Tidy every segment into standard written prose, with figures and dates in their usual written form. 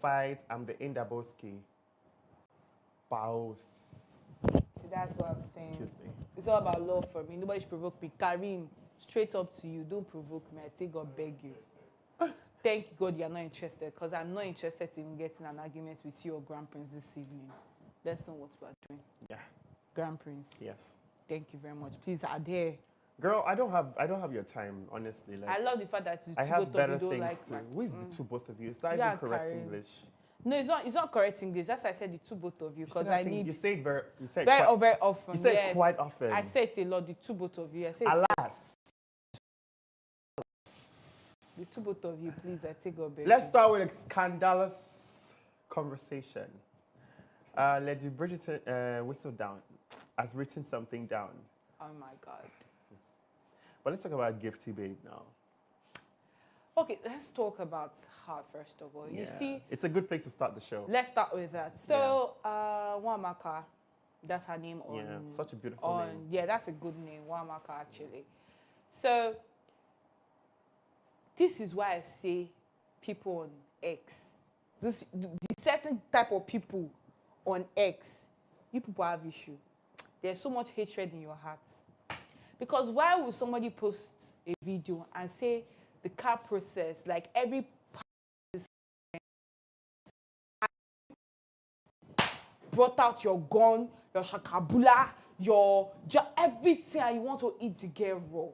fight. I'm the Indaboski. Paos. See, that's what I'm saying. Excuse me. It's all about love for me. Nobody should provoke me. Karim, straight up to you. Don't provoke me. I take God beg you. Thank God you're not interested, because I'm not interested in getting an argument with you or Grand Prince this evening. That's not what we're doing. Yeah. Grand Prince. Yes. Thank you very much. Please adhere. Girl, I don't have your time, honestly. Like, I love the fact that I have better things like to. Who is the two both of you? It's not Yeah, even correct Karim. English. No, it's not correct English. That's why I said the two both of you, because I need You say it very. You say it very quite, very often. You say yes. it quite often. I say it a lot. The two both of you. I say it Alas. the two both of you, please. I take God beg. Let's start with a scandalous conversation. Lady Bridget Whistledown has written something down. Oh my God. But let's talk about Gifty Babe now. Okay, let's talk about her first of all. Yeah. You see, it's a good place to start the show. let's start with that. So, Wamaka, that's her name on. Yeah, such a beautiful name. Yeah, that's a good name, Wamaka actually. So, this is why I say people on X, the certain type of people on X, you people have issue. There's so much hatred in your heart. Because why would somebody post a video and say the car process, like every part is brought out your gun, your shakabula, everything, and you want to eat the girl raw?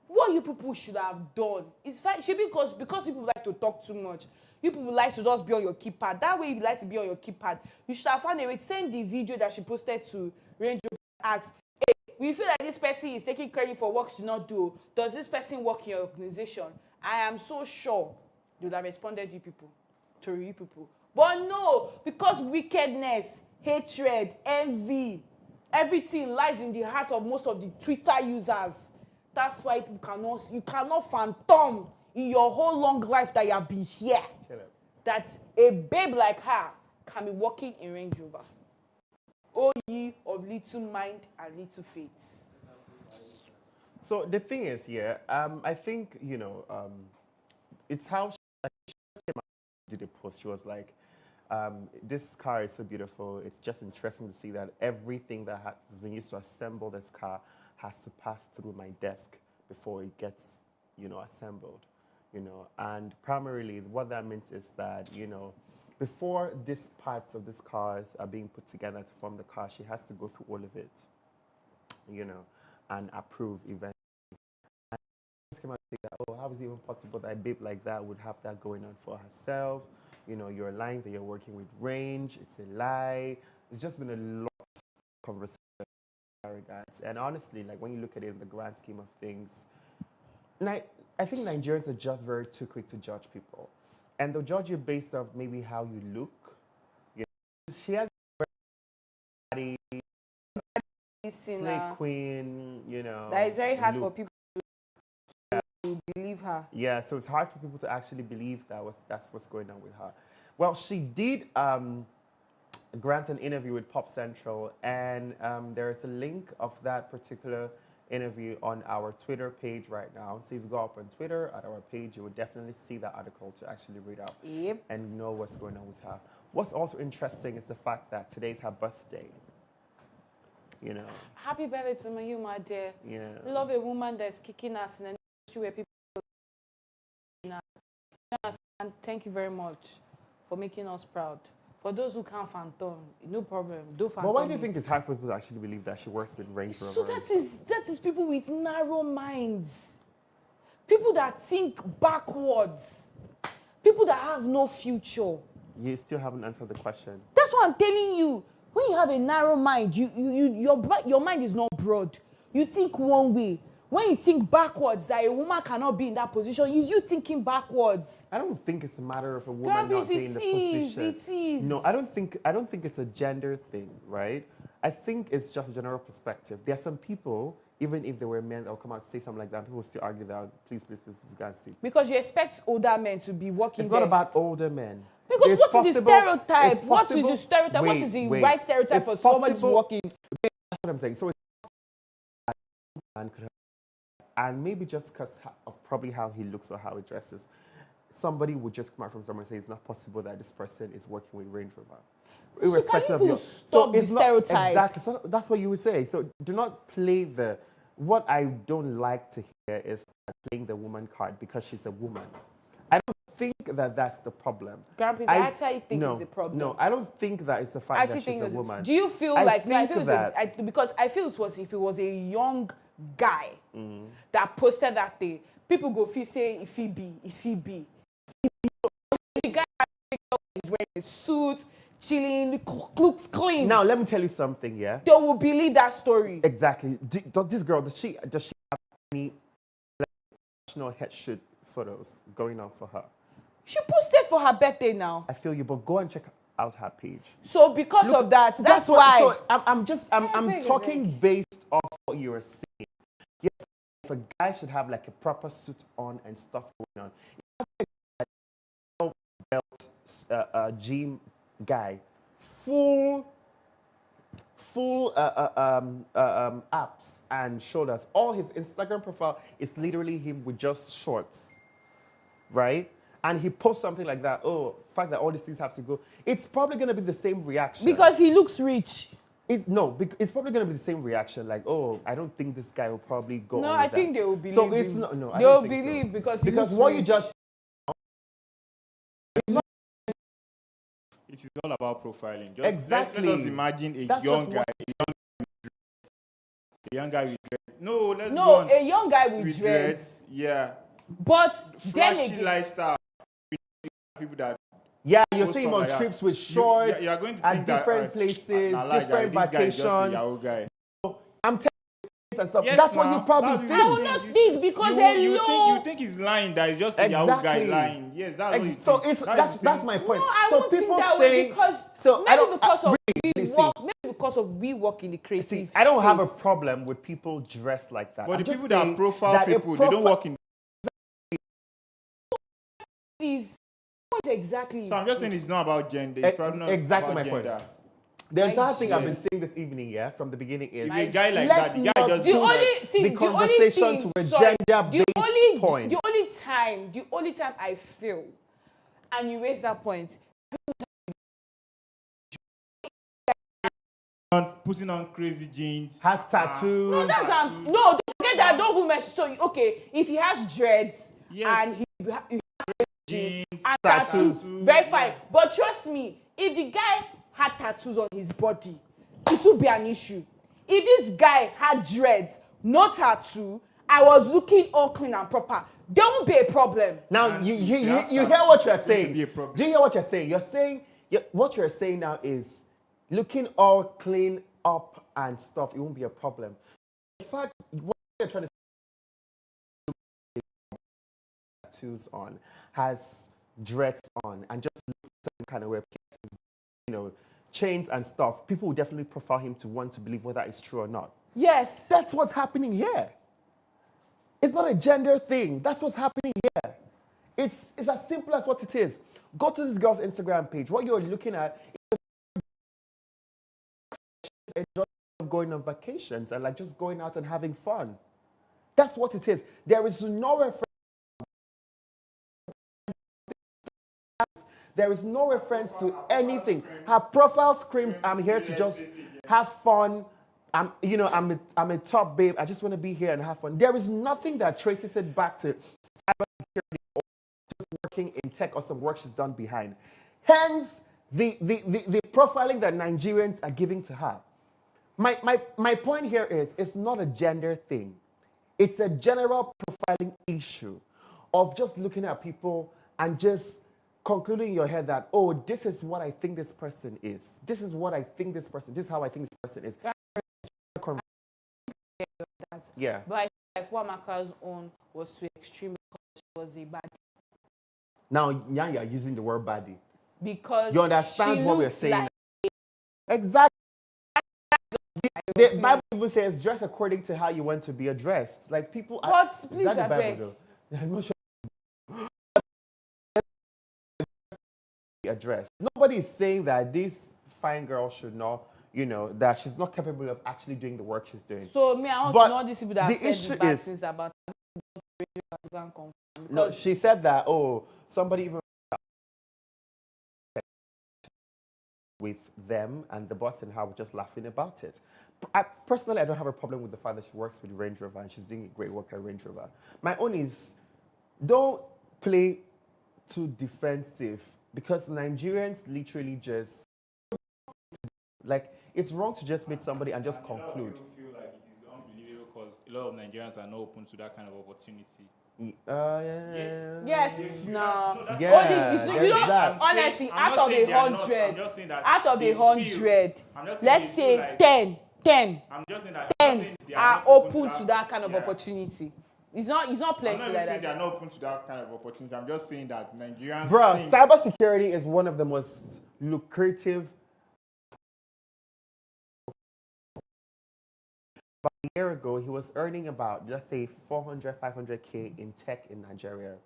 What you people should have done is fine. Because people like to talk too much. You people like to just be on your keypad. That way, if you like to be on your keypad, you should have found a way to send the video that she posted to Range Rover and ask, hey, we feel like this person is taking credit for work she did not do. Does this person work in your organization? I am so sure they would have responded to you people. But no, because wickedness, hatred, envy, everything lies in the heart of most of the Twitter users. That's why you cannot phantom in your whole long life that you have been here that a babe like her can be walking in Range Rover. O ye of little mind and little faith. So the thing is, I think, it's how she came out and did a post. She was like, this car is so beautiful. It's just interesting to see that everything that has been used to assemble this car has to pass through my desk before it gets, assembled, and primarily what that means is that, before these parts of these cars are being put together to form the car, she has to go through all of it, and approve eventually. And she came out and said that, how is it even possible that a babe like that would have that going on for herself? You're lying that you're working with Range, it's a lie. It's just been a lot of conversation. Regards. And honestly, like when you look at it in the grand scheme of things, I think Nigerians are just very too quick to judge people, and they'll judge you based off maybe how you look. She has a very slay queen, That is very hard look. for people to believe her. Yeah, so it's hard for people to actually believe that's what's going on with her. Well, she did grant an interview with Pop Central, and there is a link of that particular interview on our Twitter page right now. So if you go up on Twitter at our page, you will definitely see that article to actually read out and know what's going on with her. What's also interesting is the fact that today's her birthday. Happy birthday to you, my dear. Yeah. Love a woman that's kicking ass in an industry where people. And thank you very much for making us proud. For those who can't phantom, no problem. Do phantom. But why do you think it's hard for people to actually believe that she works with Range Rover? So that is people with narrow minds. People that think backwards. People that have no future. You still haven't answered the question. That's what I'm telling you. When you have a narrow mind, your mind is not broad. You think one way. When you think backwards, that a woman cannot be in that position, is you thinking backwards. I don't think it's a matter of a woman not being in the position. It is. No, I don't think it's a gender thing, right? I think it's just a general perspective. There are some people, even if they were men, they'll come out to say something like that. People still argue that, please, guys, see. Because you expect older men to be working. It's not about older men. Because what is the stereotype? What is the stereotype? What is the right stereotype for somebody to work in? That's what I'm saying. So it's man could have, and maybe just because of probably how he looks or how he dresses, somebody would just come out from somewhere and say it's not possible that this person is working with Range Rover. So Irrespective can you of stop the it's not- stereotype? Exactly. So that's what you would say. So do not play the. What I don't like to hear is playing the woman card because she's a woman. I don't think that that's the problem. Grandpa, I actually think no, it's the problem. No, I don't think that it's the I fact actually that she's think a woman. do you feel I like no, I think feel that because I feel it was if it was a young guy that posted that thing, people go feel say if he be. The guy is wearing a suit, chilling, looks clean. Now let me tell you something. Yeah. They will believe that story. Exactly. Does this girl does she have any national head shoot photos going on for her? She posted for her birthday now. I feel you, but go and check out her page. So because of that, that's what, why. So I'm beg, talking based off what you were saying. Yes, if a guy should have like a proper suit on and stuff going on. Belt, gym guy, full abs and shoulders. All his Instagram profile is literally him with just shorts, right? And he posts something like that. Oh, the fact that all these things have to go. It's probably going to be the same reaction. Because he looks rich. It's probably going to be the same reaction. Like, oh, I don't think this guy will probably go. No, on with I that. think they will believe So it's him. not. No, I They will don't think believe so. because he Because looks what rich. you just It is all about profiling. Exactly. Let us imagine a That's young just guy. A young guy with dreads. No, let's go No, on. a young guy with dreads. Yeah. But then Flashy again, lifestyle. People that Yeah, you're post saying stuff on like that. trips with shorts You're going to at think that, different places, nah, like, different this guy is just a vacations. Yahoo guy. I'm telling you and stuff. Yes, That's what now, you probably that's think. I will not think because you think he's lying, that he's just a Yahoo guy Exactly. lying. Yes, that's what you So think. that's my point. no, I so won't people think that say way because so I maybe don't because of really, maybe because of we work in the creative see, I don't have a space. problem with people dressed like that. But I'm the just people that saying profile that a people, they don't work in. Is what exactly? So I'm just saying it's not about gender. It's probably not exactly about my point. gender. The entire Like, thing I've been yes. saying this evening, yeah, from the beginning is If a guy like let's that, the guy not just The push only see, the the conversation only thing, to a sorry, gender-based point. the only time I feel, and you raise that point, putting on crazy jeans. Has tattoos. no, that's no, don't forget that. Don't even mention. So okay, if he has dreads Yes. and he has Jeans, and tattoos. tattoos, very fine. But trust me, if the guy had tattoos on his body, it would be an issue. If this guy had dreads, no tattoo, I was looking all clean and proper, there won't be a problem. Now And you if you have hear tattoos, what you're it's going to saying. be a problem. Do you hear what you're saying? You're saying what you're saying now is looking all clean up and stuff. It won't be a problem. In fact, what you're trying to say is tattoos on, has dreads on, and just looks some kind of way, chains and stuff. People will definitely profile him to want to believe whether it's true or not. Yes. That's what's happening here. It's not a gender thing. That's what's happening here. It's as simple as what it is. Go to this girl's Instagram page. What you're looking at is going on vacations and like just going out and having fun. That's what it is. There is no reference. There is no reference to anything. Her profile screams, "I'm here to just have fun. I'm a top babe. I just want to be here and have fun." There is nothing that traces it back to cybersecurity or just working in tech or some work she's done behind. Hence, the profiling that Nigerians are giving to her. My point here is it's not a gender thing. It's a general profiling issue of just looking at people and just concluding in your head that, oh, this is what I think this person is. This is what I think this person, this is how I think this person is. Yeah. But I feel like Wamaka's own was too extreme because she was a bad. Now you're using the word baddie. Because You understand she what we're looks saying? like Exactly. The Bible even says dress according to how you want to be addressed. Like people are. But Is please, that the I Bible beg. though? I'm not sure. Addressed. Nobody is saying that this fine girl should not, that she's not capable of actually doing the work she's doing. So me, I want But to know all these people that the have said issue these bad is- things about No, she said that, oh, somebody even with them and the boss and her were just laughing about it. Personally, I don't have a problem with the fact that she works with Range Rover and she's doing a great work at Range Rover. My own is don't play too defensive because Nigerians literally just like it's wrong to just meet somebody and just conclude. A lot of people feel like it is unbelievable because a lot of Nigerians are not open to that kind of opportunity. Yes, no. Yeah, Only, you there's know, that. honestly, I'm out not of saying a they are not, 100, I'm just saying that out of they a feel- 100, I'm just saying let's they feel say like- 10 I'm just saying that I'm not saying they are not open to that kind of yeah. opportunity. It's not I'm plenty not even like saying they are that. not open to that kind of opportunity. I'm just saying that Nigerians Bruh, think cybersecurity is one of the most lucrative. About a year ago, he was earning about, let's say, 400, 500K in tech in Nigeria,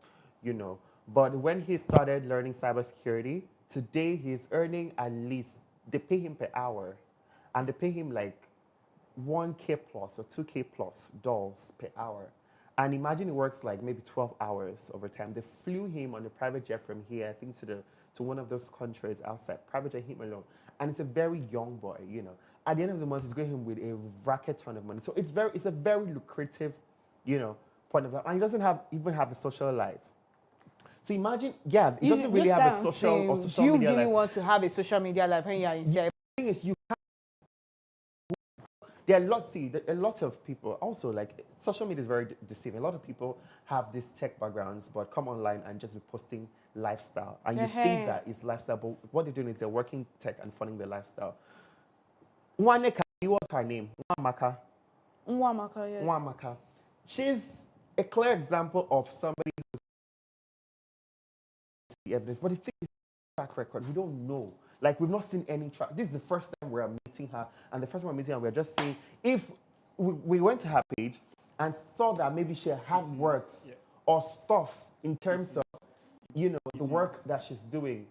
you know. But when he started learning cybersecurity, today he's earning at least, they pay him per hour, and they pay him like 1K plus or 2K plus dollars per hour. And imagine he works like maybe 12 hours over time. They flew him on a private jet from here, I think, to one of those countries outside. Private jet, him alone. And it's a very young boy, you know. At the end of the month, he's going home with a racket ton of money. So it's a very lucrative, you know, point of life. And he doesn't even have a social life. So imagine, yeah, he doesn't really have a social or social do you media really life. want to have a social media life when you are in CI? The thing is, there are a lot of people also like social media is very deceiving. A lot of people have these tech backgrounds but come online and just be posting lifestyle and you think that it's lifestyle, but what they're doing is they're working tech and funding their lifestyle. Waneka, what's her name? Nwamaka. Nwamaka, yes. Nwamaka. She's a clear example of somebody who's the evidence, but the thing is track record, we don't know. Like, we've not seen any track. This is the first time we're meeting her, and the first time we're meeting her, we're just saying, if we went to her page and saw that maybe she had works or stuff in terms of, you know, the work that she's doing,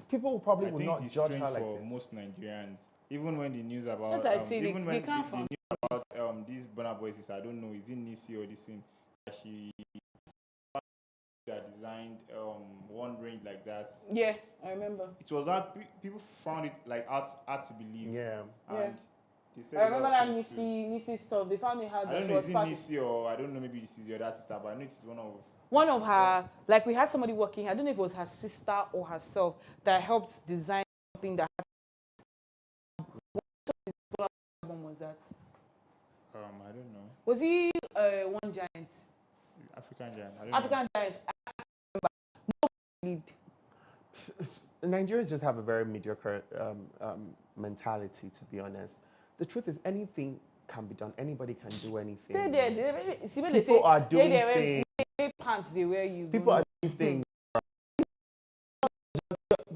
people probably will not judge her like for this. most Nigerians, even when the news about, That's I say even they when can't the news about these Burna Boys, I don't know, is it Nisi or this thing that she that designed one range like that. Yeah, I remember. It was that people found it like hard to believe. Yeah. And they said I remember that Nisi. Nisi stuff. They found it hard I that don't she know, was is it part Nisi or I don't know, maybe this is your other sister, but I know it is one of her, like we had somebody working, I don't know if it was her sister or herself that helped design something that what album was that? I don't know. Was he One Giant? African Giant. I don't know. African Giant. I remember. Nobody believed. Nigerians just have a very mediocre mentality, to be honest. The truth is, anything can be done. Anybody can do anything. See when People they say are doing they things. wear pants, they wear you. People are doing things.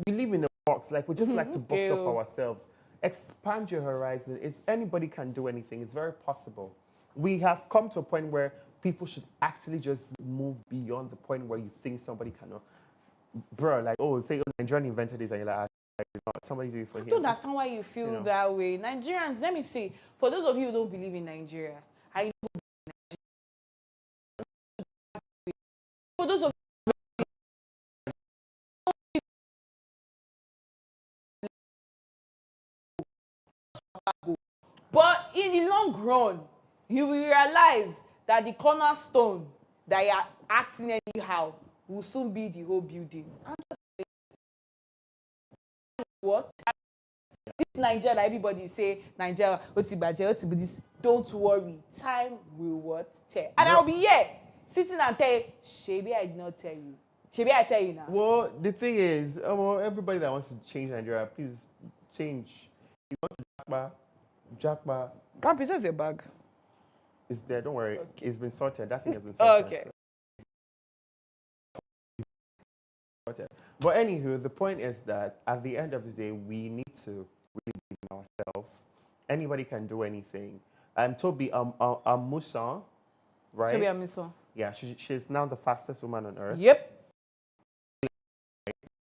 We live in a box. Like, we just like to box up ourselves. Expand your horizon. Anybody can do anything. It's very possible. We have come to a point where people should actually just move beyond the point where you think somebody cannot. Bro, like, say Nigerian invented this, and you're like, somebody do it for him. I don't understand why you feel that way. Nigerians, let me say, for those of you who don't believe in Nigeria, I know. For those of you, but in the long run, you will realize that the cornerstone that you are acting anyhow will soon be the whole building. I'm just saying, what? This Nigeria that everybody say, Nigeria, this, don't worry. Time will what? Tell. And I'll be here, sitting and tell you, Shebi, I did not tell you. Shebi, I tell you now. Well, the thing is, everybody that wants to change Nigeria, please change. You want to Jackma. Can't preserve your bag. It's there, don't worry. Okay. It's been sorted. That thing has been sorted. Okay. But anywho, the point is that at the end of the day, we need to really believe in ourselves. Anybody can do anything. Toby Musa, right? Toby Amiso. Yeah, she's now the fastest woman on earth. Yep.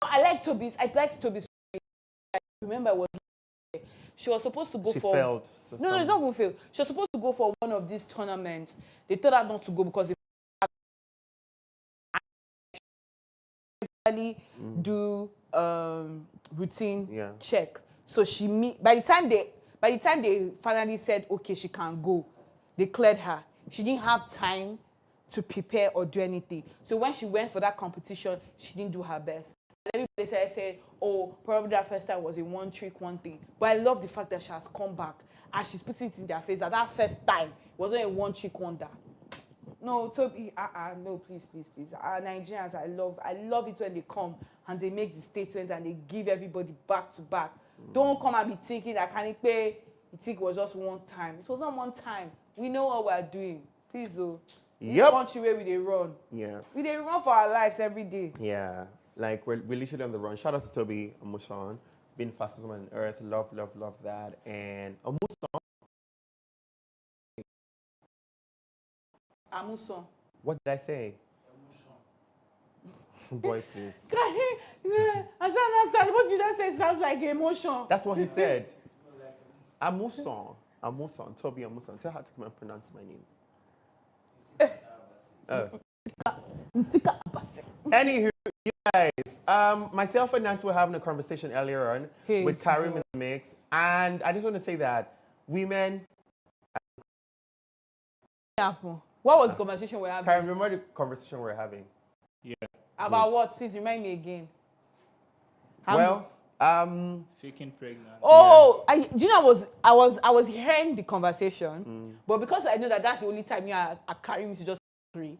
I like Toby's. Remember, she was supposed to go She for. failed. No, it's not who failed. She was supposed to go for one of these tournaments. They told her not to go because actually do routine Yeah. check. So by the time they finally said okay she can go, they cleared her. She didn't have time to prepare or do anything. So when she went for that competition, she didn't do her best. And everybody said, oh, probably that first time was a one trick, one thing. But I love the fact that she has come back and she's putting it in their face that first time wasn't a one trick wonder. No, Toby, no, please. Nigerians, I love it when they come and they make the statement and they give everybody back to back. Don't come and be thinking that Kanipe, you think it was just one time. It was not one time. We know what we're doing. Please, oh. This country where we they run. Yeah. We they run for our lives every day. Yeah. Like we're literally on the run. Shout out to Toby Amusan, being fastest woman on earth. Love that. And Amuson. what did I say? Boy, please. I understand. What did I say? Sounds like emotion. That's what he said. Amusan. Toby Amusan. Tell her to come and pronounce my name. Anywho, you guys, myself and Nancy were having a conversation earlier on with Karim in the mix, and I just want to say that women. What was the conversation we're having? Karim, remember the conversation we were having? Yeah. About what? Please remind me again. Faking pregnant. Oh, yeah. Do you know I was hearing the conversation, but because I know that that's the only time you are Karim to just agree.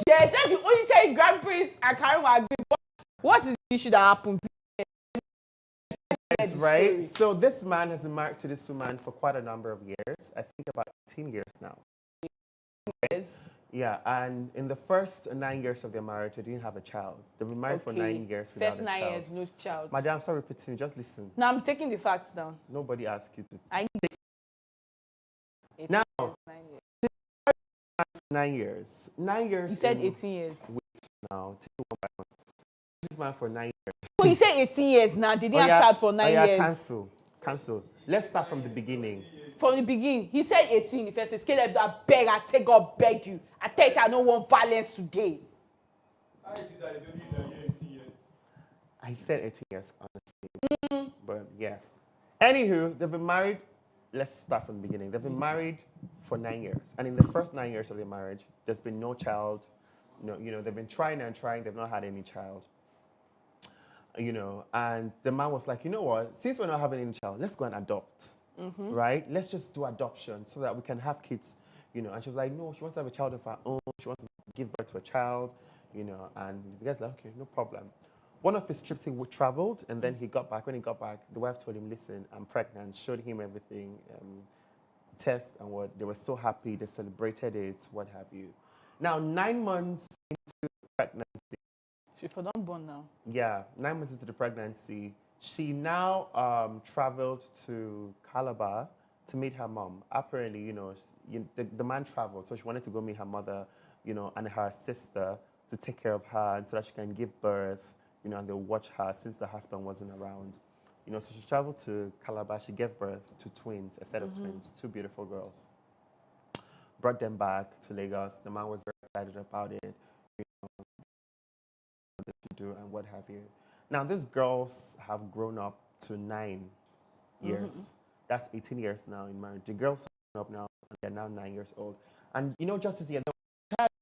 Yes, that's the only time Grand Prix and Karim will agree. What is the issue that happened? Right? So this man has been married to this woman for quite a number of years. I think about 18 years now. Yes. Yeah, and in the first 9 years of their marriage, they didn't have a child. They've been married for 9 years without First a 9 child. years, no child. Madam, sorry, repeating. Just listen. Now I'm taking the facts down. Nobody asked you to. I need Now, 9 years. 9 years. 9 years. You said 18 years. Wait now. Take it one by one. This man for 9 years. Oh, you said 18 years now. They didn't have child for 9 years. Cancel. Let's start from the beginning. From the beginning, he said 18 in the first place. Caleb, I beg, I take God, beg you. I tell you, I don't want violence today. I did that. You don't need 18 years. I said 18 years, honestly. But yes. Anywho, they've been married. Let's start from the beginning. They've been married for 9 years. And in the first 9 years of their marriage, there's been no child. No, they've been trying and trying. They've not had any child. And the man was like, you know what? Since we're not having any child, let's go and adopt. Right? Let's just do adoption so that we can have kids. And she was like, no, she wants to have a child of her own. She wants to give birth to a child. And the guy's like, okay, no problem. One of his trips, he traveled, and then he got back. When he got back, the wife told him, listen, I'm pregnant, showed him everything, test and what. They were so happy. They celebrated it, what have you. Now, 9 months into pregnancy. She for don't born now. Yeah, 9 months into the pregnancy, she now traveled to Calabar to meet her mom. Apparently, the man traveled, so she wanted to go meet her mother, and her sister to take care of her, and so that she can give birth, and they'll watch her since the husband wasn't around. So she traveled to Calabar. She gave birth to twins, a set of twins, 2 beautiful girls. Brought them back to Lagos. The man was very excited about it. To do and what have you. Now, these girls have grown up to 9 years. That's 18 years now in marriage. The girls have grown up now, and they're now 9 years old. And just this year, the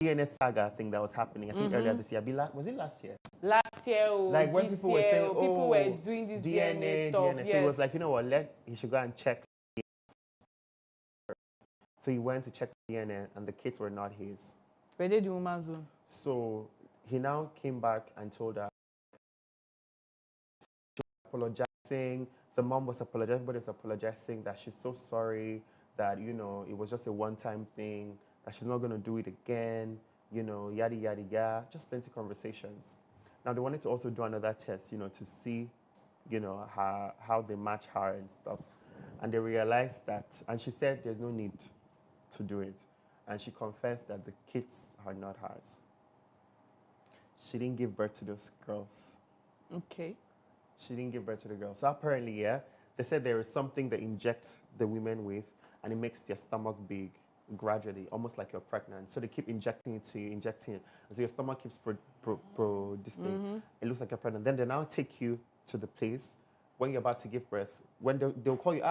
DNA saga thing that was happening, I think earlier this year, was it last year? Last year, like when people were saying, people were doing this DNA stuff. DNA. So he was like, you know what, he should go and check. So he went to check the DNA, and the kids were not his. Were they the woman's own? So he now came back and told her, she was apologizing. The mom was apologizing. Everybody was apologizing that she's so sorry, that, it was just a one-time thing, that she's not going to do it again, yada, yada, yada. Just plenty of conversations. Now, they wanted to also do another test, to see, how they match her and stuff. And they realized that, and she said there's no need to do it. And she confessed that the kids are not hers. She didn't give birth to those girls. Okay. She didn't give birth to the girls. So apparently, they said there is something they inject the women with, and it makes their stomach big. gradually, almost like you're pregnant. So they keep injecting it to you, injecting it. And so your stomach keeps this thing. It looks like you're pregnant. Then they now take you to the place when you're about to give birth. When they'll call you,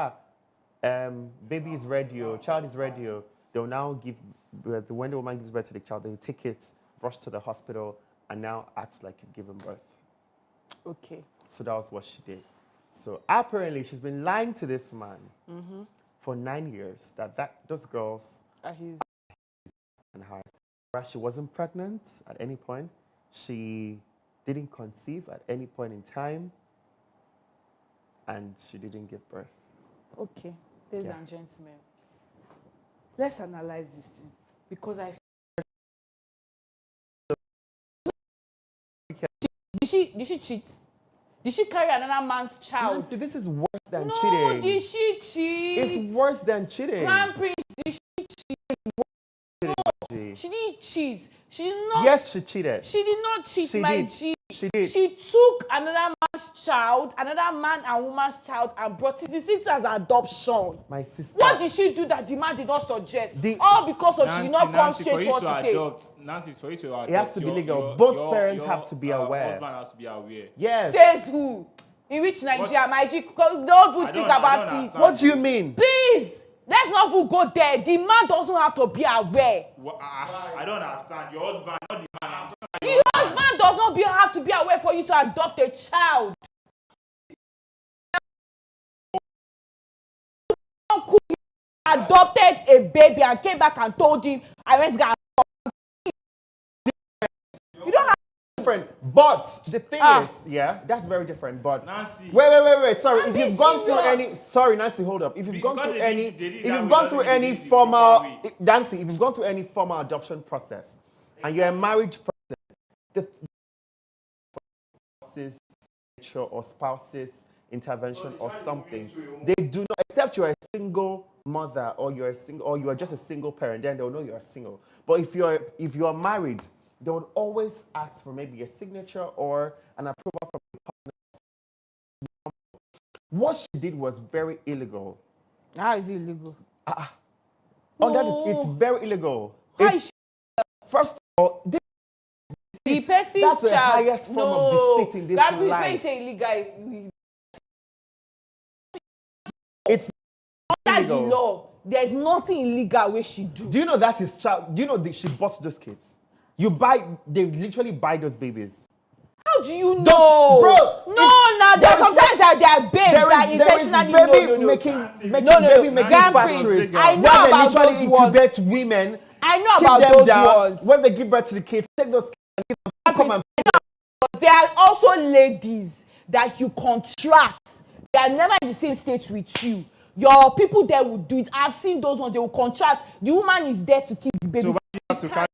baby is ready, or child is ready. Or they'll now give birth. When the woman gives birth to the child, they'll take it, rush to the hospital, and now act like you've given birth. Okay. So that was what she did. So apparently she's been lying to this man for 9 years that those girls He's and her. She wasn't pregnant at any point. She didn't conceive at any point in time. And she didn't give birth. okay. Ladies and gentlemen, let's analyze this thing. Because did she cheat? Did she carry another man's child? Nancy, this is worse than No, cheating. did she cheat? It's worse than cheating. Grand Prince, did she cheat? G. She didn't cheat. She did not. Yes, she cheated. She did not cheat, She my did. G. She did. She took another man's child, another man and woman's child, and brought it as adoption. My sister. What did she do that the man did not suggest? All because of she did not come straight what to say. Nancy, for you to adopt, It has to be legal. Both parents have to be aware. Husband has to be aware. Yes. Says who? In which Nigeria, my G? Don't even think about it. What do you mean? Please, let's not even go there. The man doesn't have to be aware. I don't understand. Your husband, not the man. The husband does not have to be aware for you to adopt a child. Uncle adopted a baby and came back and told him, I went to get you don't have Different. But the thing is, that's very different. But Nancy. Wait. Sorry, Nancy, if you've gone through serious. any, sorry, Nancy, hold up. If you've gone through any, if if you've gone through any formal, Nancy, if you've gone through any formal adoption process, and you're a married person, the spouses or spouses intervention or something, they do not, except you're a single mother or you are just a single parent, then they'll know you're single. But if you're married, they would always ask for maybe a signature or an approval from the partner. What she did was very illegal. How is it illegal? It's very illegal. How is First of all, the person's that's the child? highest form of deceit in this That means when you life. say illegal, It's under the illegal. law, there's nothing illegal where she do. Do you know that is child? Do you know that she bought those kids? They literally buy those babies. How do you know? Bro, now there's sometimes that they are babes that intentionally baby making baby factories. I know where about they those literally ones. incubate women. I know keep about them those down. ones. When they give birth to the kids, take those kids and give them, come and There are also ladies that you contract. They are never in the same state with you. Your people there will do it. I've seen those ones. They will contract. The woman is there to keep the baby. So why do you have to carry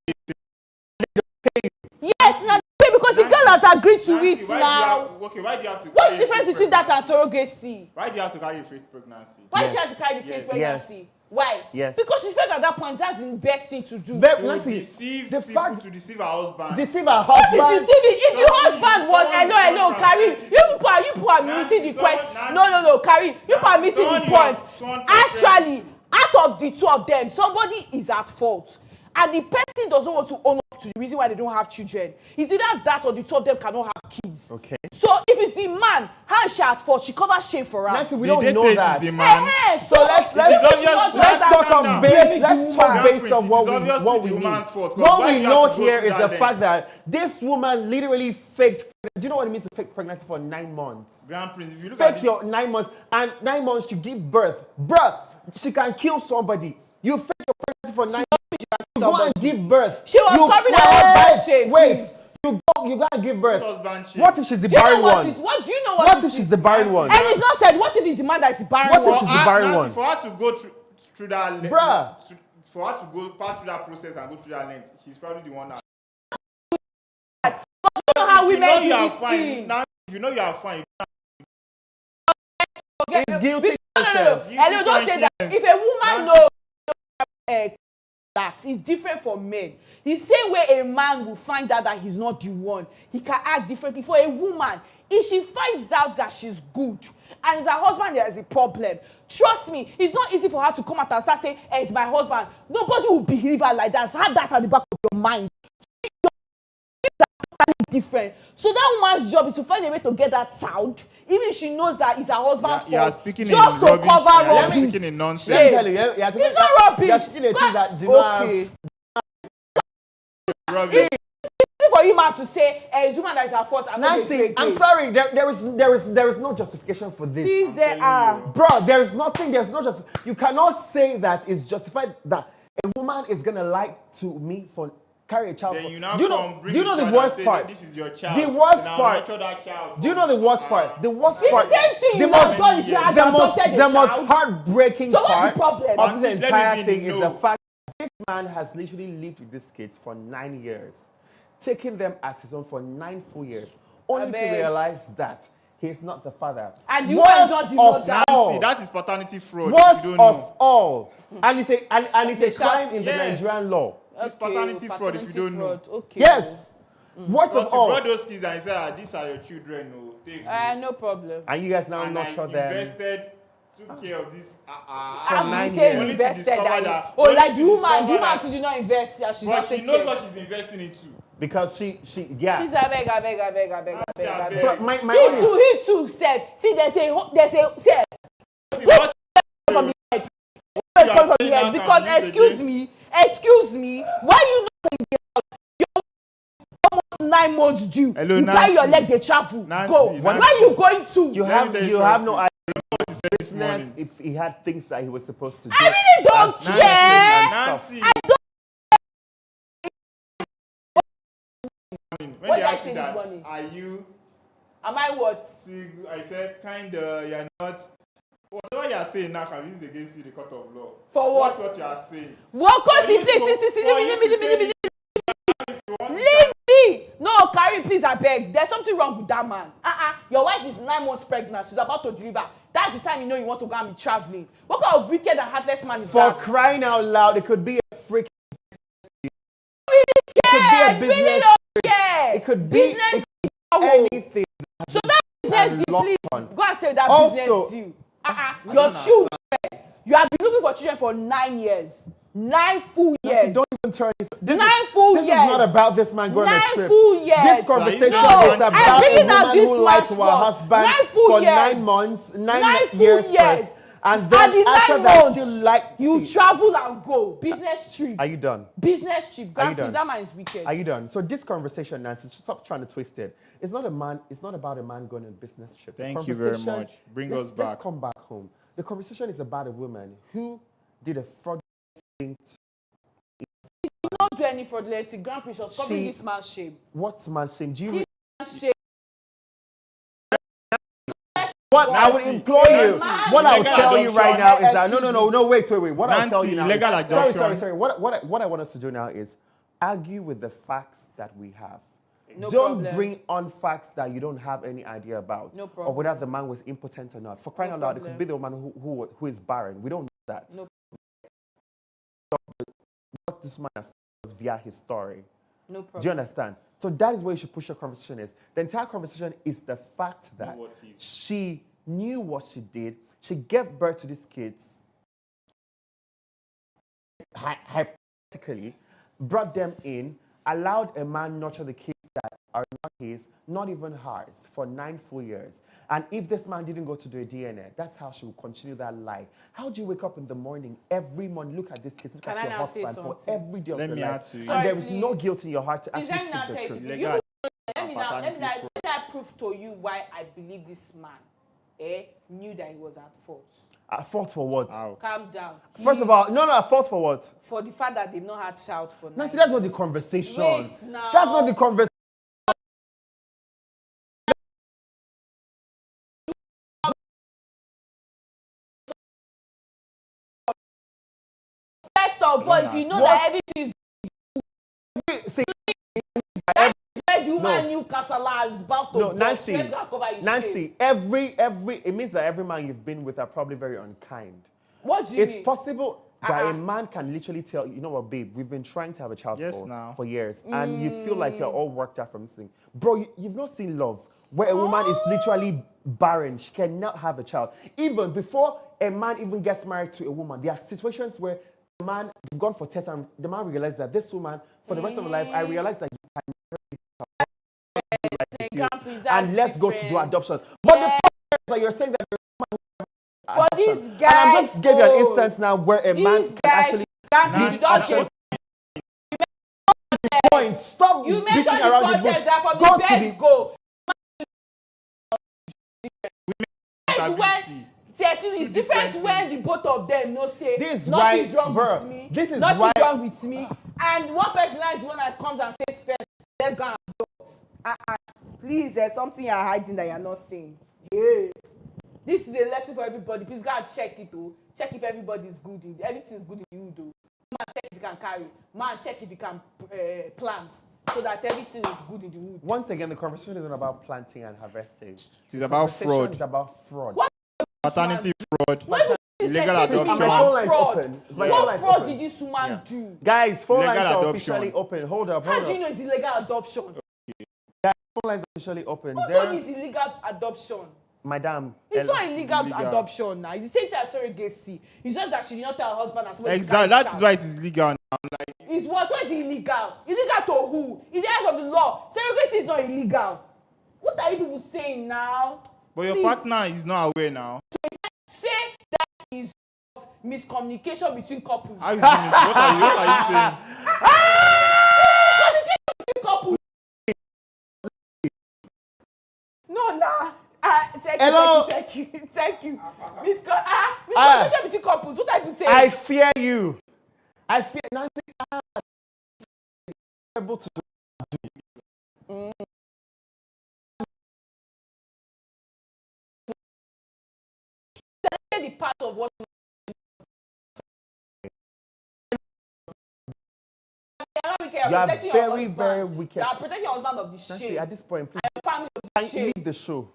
Yes, now because the girl has agreed to it now. Why do you have to? What's the difference between that and surrogacy? Why do you have to carry a fake pregnancy? Why Yes. she has to carry the fake pregnancy? Yes. Why? Yes. Because she felt at that point that's the best thing to do. To deceive the people, fact to deceive her husband. deceive her What is husband. deceiving? If the husband was someone Karim, you people are missing the question. No, Karim, you people are missing the point. Actually, out of the two of them, somebody is at fault. And the person doesn't want to own up to the reason why they don't have children. It's either that or the two of them cannot have kids. Okay. So if it's the man, how is she at fault? She covers shame for her. Nancy, we Did don't they know say it that. is the man? So let's talk on base. Let's talk Grand based on Prince, what it is we obviously need. the woman's fault, 'cause What why we do you know have to go here through is that the then? fact that this woman literally faked. Do you know what it means to fake pregnancy for 9 months? Grand Prince, if you look at Fake this, your 9 months, and 9 months to give birth, bruh. She can kill somebody. You fake your pregnancy for 9 months. You go and give birth. She was covering her husband's shame. Wait. You go and give birth. husband shame. What if she's the Do you know barren what one? it? What do you know What if she's the barren one? And it's not said. What if it's the man that is the barren What if one? she's the barren Nancy, one? for her to go through that Bruh. for her to go pass through that process and go through that length, she's probably the one that. You know how If you women know do you are this fine, thing. now if you know you are fine, He's guilty. No. You Hello, keep don't say that. conscience. If a woman Nancy. knows relax. It's different for men. The same way a man will find out that he's not the one, he can act differently. For a woman, if she finds out that she's good and it's her husband there is a problem, trust me, it's not easy for her to come out and start saying, hey, it's my husband. Nobody will believe her like that. So have that at the back of your mind. Different. So that woman's job is to find a way to get that child, even if she knows that it's her husband's fault, speaking just in to rubbish, cover rubbish. speaking in nonsense. Let me tell you, It's not rubbish. You're speaking a thing that do not okay. Rubbish. It's for you man to say, it's woman that is her fault. Nancy, I'm sorry, there is no justification for this. Please, there are. Bro, there's no you cannot say that it's justified that a woman is gonna like to me for carry a child. Then you now do you know the worst part? This is your child. The worst part. Do you know the worst part? The worst part. It's the same thing you would have done if you had adopted a the most child. heartbreaking So what's the part problem? of this entire Let me thing is the fact that this man has literally lived with these kids for 9 years, taking them as his own for 9 full years, only to realize that he's not the father. And the woman is not the mother. Nancy, that is paternity fraud. Worst You don't of know. all. And it's a crime in the Yes. Nigerian law. It's paternity fraud if you don't know. Okay. Yes. Worst Because of you all. brought those kids and you said, these are your children. No, take them. No problem. And you guys now And I nurture them. invested, took care of this. For 9 say years. invested Only to discover that. that- Oh, only like to the woman discover that- too did not invest. Yeah, she's not But she taking knows care. what she's investing into. Because she Please, I beg. But my own He too said. See, there's a say. See, what From the head. you are From the saying head. now Because can use excuse against- me, why you not in the house? You're almost 9 months due. Hello, you carry your Nancy. leg, they travel. Nancy, Go. Nancy. Where are you going to? you Let have me tell you you have no something. idea this business morning. if he had things that he was supposed to do. I really don't As care. Nancy, when What they did I asked say you this that, morning? are you Am I what? single? I said, you're not. Whatever you are saying now can be used against you in the court of law. For what? What you are saying? What course For she you please? to- See, for you to leave say me. you want Leave me! No, Carrie, please, I beg. There's something wrong with that man. Your wife is 9 months pregnant. She's about to deliver. That's the time you know you want to go and be traveling. What kind of wicked and heartless man is For that? crying out loud, it could be a freaking. Yeah, It could be a business. really don't care. It could be business. anything. So that business and deal, locked please on. go and stay with that Also- business deal. Your children. You have been looking for children for 9 years. 9 full years. Don't even turn this. 9 full This years. is not about this man going on 9 a trip. full years. This conversation No, is I'm about bringing a out woman this who lied to man's her fault. husband 9 full for years. 9 months, 9 full years years. first. And And then the after 9 that, months, still like you travel and go. Business trip. Are you done? Business trip. Are you Grand done? that man is wicked. Are you done? So this conversation, Nancy, stop trying to twist it. It's not about a man going on a business trip. The Thank you very conversation- much. Bring let's- us back. Let's come back home. The conversation is about a woman who did a fraudulent thing. Don't do any fraudulent. Grand Precious. Come She- bring this man's shame. What's man's shame? Do you? This man's shame. What I would Nancy, implore you, Nancy, what I would illegal tell you right now is that Excuse no, wait. What I'll tell Nancy, you now. illegal Is, adoption. sorry. What I want us to do now is argue with the facts that we have. No Don't problem. bring on facts that you don't have any idea about. No Or problem. whether the man was impotent or not. For crying No out loud, it problem. could be the woman who is barren. We don't know that. No. What this man has was via his story. No Do you problem. understand? So that is where you should push your conversation is. The entire conversation is the fact that what if. she knew what she did. She gave birth to these kids. Hypothetically, brought them in, allowed a man nurture the kids that are not his, not even hers, for 9 full years. And if this man didn't go to do a DNA, that's how she will continue that lie. How do you wake up in the morning, every morning, look at this kids, look Can at I your now say husband for something? every day of Let your me life. add to you. And Sorry, there is no please. guilt in your heart to Please actually let me now speak tell the you. truth. Legal Let me now prove to you why I believe this man knew that he was at fault. At fault for what? How? Calm down. First of all, no, at fault for what? For the fact that they've not had child for 9 Nancy, that's not the years. conversation. Wait now. That's not the conversation. First of all, if you know that everything is See, where the woman knew Kasala is about to no, burst, Nancy, let's go and cover his shame. Nancy, every, it means that every man you've been with are probably very unkind. What do you It's mean? possible. that a man can literally tell, you know what, babe, we've been trying to have a child for years, and you feel like you're all worked out from this thing. Bro, you've not seen love, where a woman is literally barren. She cannot have a child. Even before a man even gets married to a woman, there are situations where the man, you've gone for tests, and the man realizes that this woman, for the rest of her life, I realize that you can and let's go to do adoption. But the problem is that you're saying that but these guys, and I'm just giving you an instance now where a man can actually point. Stop you beating mentioned around the the bush. context that from Go the to best go. It's different when the both of them no say nothing is wrong with me. Nothing is wrong with me. And one person is one that comes and says first, let's go and adopt. Please, there's something you're hiding that you're not saying. Yeah. This is a lesson for everybody. Please go and check it. Check if everybody is good. Everything is good in you. Man, check if you can carry. Man, check if you can plant. So that everything is good in the wood. Once again, the conversation isn't about planting and harvesting. It's about fraud. It's about fraud. What? Maternity fraud. Illegal adoption. My phone line's open. What fraud did this woman do? Guys, phone lines Illegal are adoption. officially open. Hold up. How do you know it's illegal adoption? Guys, phone lines are officially open. What is illegal adoption? Madam. It's not illegal adoption now. It's the same thing as surrogacy. It's just that she did not tell her husband as well. Exactly. That is why it is legal now. It's what? What is illegal? Illegal to who? In the eyes of the law, surrogacy is not illegal. What are you people saying now? But your partner is not aware now. Say that is miscommunication between couples. How is this? What are you saying? Miscommunication between couples. No, nah. Thank you. Miscommunication between couples. What are you saying? I fear you. I fear Nancy. Able to do. The part of what you are very, very wicked. You are protecting your husband of the shame. Nancy, at this point, please, and your family of the shame. leave the show.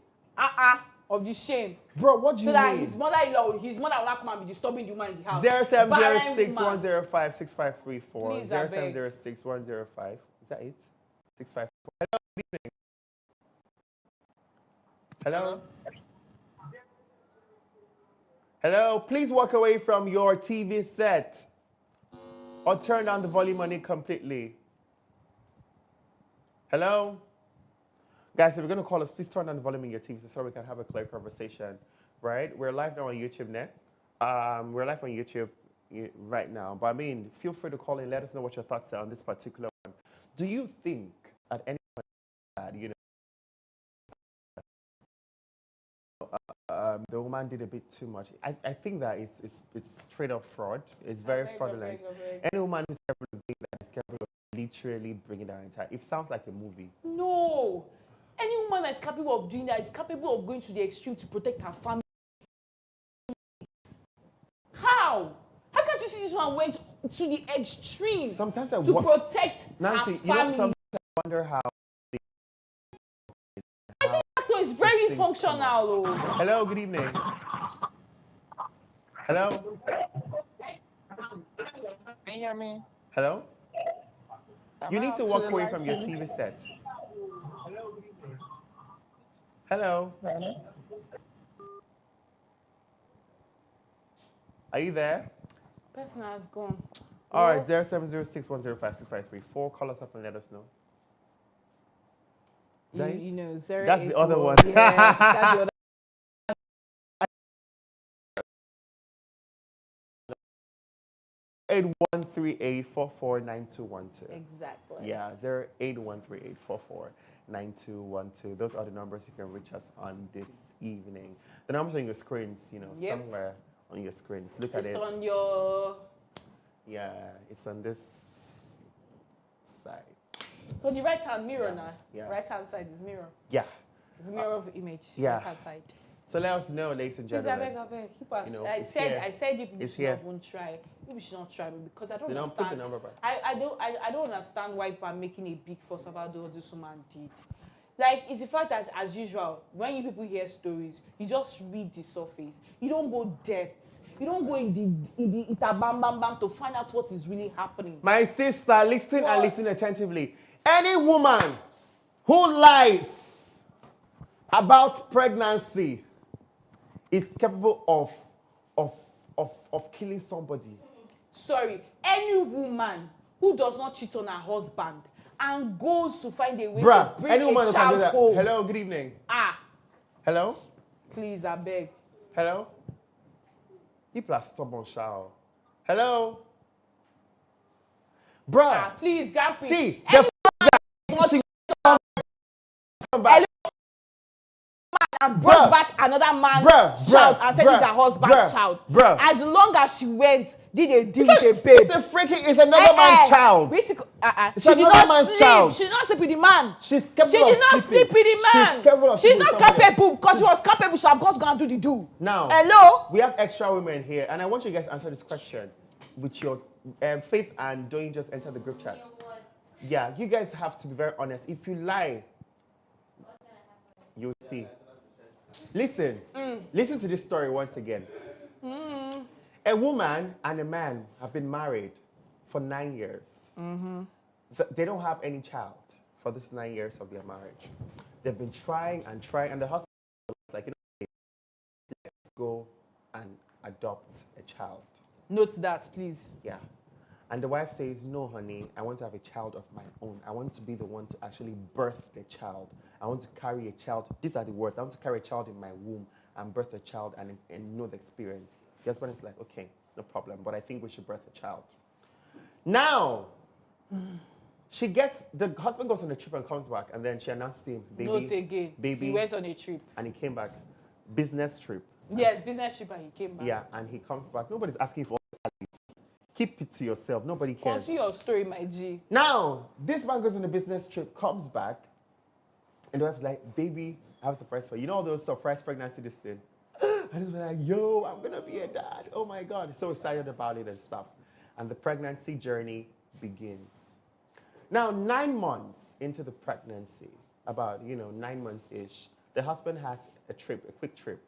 Of the shame. Bro, what do you mean? So that his mother-in-law will not come and be disturbing the woman in the house. 0706-105-6534. Please, 0706-105. Is that it? 654. Hello, good evening. Hello? Hello, please walk away from your TV set or turn down the volume on it completely. Hello? Guys, if you're going to call us, please turn down the volume in your TV so we can have a clear conversation, right? We're live now on YouTube now. We're live on YouTube right now. But I mean, feel free to call in. Let us know what your thoughts are on this particular one. Do you think at any point that, the woman did a bit too much? I think that it's straight up fraud. It's very fraudulent. Any woman who's capable of doing that is capable of literally bringing down entire. It sounds like a movie. No. Any woman that is capable of doing that is capable of going to the extreme to protect her family. How? How can't you see this one went to the extreme sometimes to protect Nancy, her family? Sometimes I wonder how. I think actor is very functional. Hello, good evening. Hello? Can you hear me? Hello? You need to walk away from your TV set. Hello? Are you there? Person has gone. All right, 0706-105-6534. Call us up and let us know. You know, that's the other one. Yes, that's the other. 8138449212. Exactly. Yeah, 08138449212. Those are the numbers you can reach us on this evening. The numbers on your screens, somewhere on your screens. Look at it. It's on your... Yeah, it's on this side. So the right-hand mirror now. Yeah. Right-hand side is mirror. Yeah. It's a mirror of image. Yeah. Right-hand side. So let us know, ladies and gentlemen. I beg. Keep us. I said you people should not even try. You should not try, because I don't understand. Put the number back. I don't understand why people are making a big fuss about what this woman did. Like, it's the fact that, as usual, when you people hear stories, you just read the surface. You don't go depth. You don't go in the bam bam bam to find out what is really happening. My sister, listen and listen attentively. Any woman who lies about pregnancy is capable of killing somebody. Sorry, any woman who does not cheat on her husband and goes to find a way Bruh, to bring any woman a who can do child that. home. Hello, good evening. Hello? Please, I beg. Hello? People are stubborn, shall. Hello? Bruh. Please, Gampi. See, the she come back. And brought back another man's child and said it's her husband's child. As long as she went, did a deal with a babe. It's another man's child. She did not sleep. She did not sleep with the man. She's capable she did not sleep with the man. She's not capable because she was capable. She had got to go and do the do. Now, hello? We have extra women here, and I want you guys to answer this question with your faith, and don't just enter the group chat. Yeah, you guys have to be very honest. If you lie, you'll see. Listen to this story once again. A woman and a man have been married for 9 years. They don't have any child for this 9 years of their marriage. They've been trying, and the husband was like, let's go and adopt a child. Note that, please. Yeah. And the wife says, no, honey, I want to have a child of my own. I want to be the one to actually birth the child. I want to carry a child. These are the words. I want to carry a child in my womb and birth a child and know the experience. The husband is like, okay, no problem, but I think we should birth a child. Now, the husband goes on a trip and comes back, and then she announced to him, baby. Note again. Baby. He went on a trip. And he came back. Business trip. Yes, business trip, and he came back. Yeah, and he comes back. Nobody's asking for keep it to yourself. Nobody cares. Continue your story, my G. Now, this man goes on a business trip, comes back, and the wife's like, baby, I have a surprise for you. You know all those surprise pregnancy, this thing? And he's like, yo, I'm going to be a dad. Oh, my God. He's so excited about it and stuff. And the pregnancy journey begins. Now, 9 months into the pregnancy, about, 9 months-ish, the husband has a quick trip,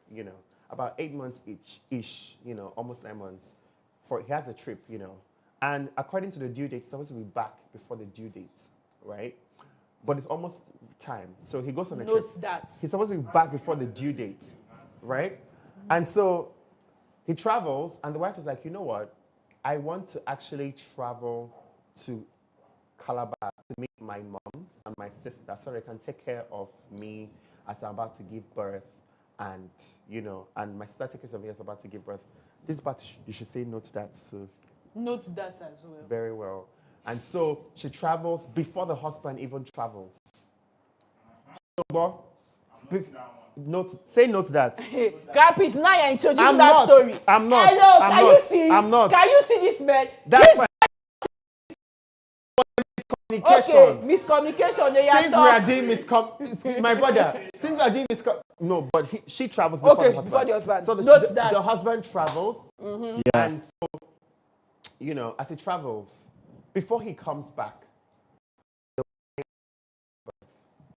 about 8 months ish, almost 9 months. He has a trip, and according to the due date, he's supposed to be back before the due date, right? But it's almost time, so he goes on a trip. Note that. He's supposed to be back before the due date, right? And so he travels, and the wife is like, you know what? I want to actually travel to Calabar to meet my mom and my sister so they can take care of me as I'm about to give birth, and, and my sister takes care of me as I'm about to give birth. This part, you should say note that. So. Note that as well. Very well. And so she travels before the husband even travels. Say note that. Gapis, now you're introducing story. I'm not. Hello, can you see? I'm not. Can you see this man? That's fine. Miscommunication. Okay, miscommunication. Since we are doing my brother, since we are doing no, but she travels before the husband. Before the husband. So the husband travels, and so, as he travels, before he comes back, the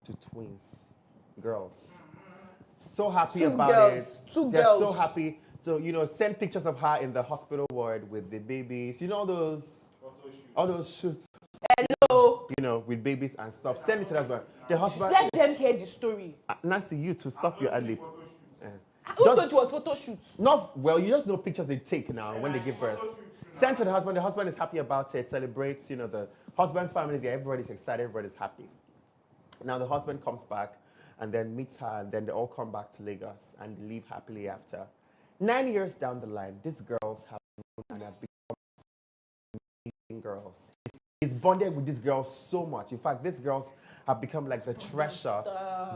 to twins, girls. So happy about it. They're so happy. So, send pictures of her in the hospital ward with the babies. All those shoots. Hello. With babies and stuff. Send it to the husband. The husband. Let them hear the story. Nancy, you to stop your ad lib. Who thought it was photo shoot? You just know pictures they take now when they give birth. Send to the husband. The husband is happy about it. Celebrates. The husband's family there. Everybody's excited. Everybody's happy. Now the husband comes back and then meets her, and then they all come back to Lagos and live happily after. 9 years down the line, these girls have grown and have become amazing girls. He's bonded with these girls so much. In fact, these girls have become like the treasure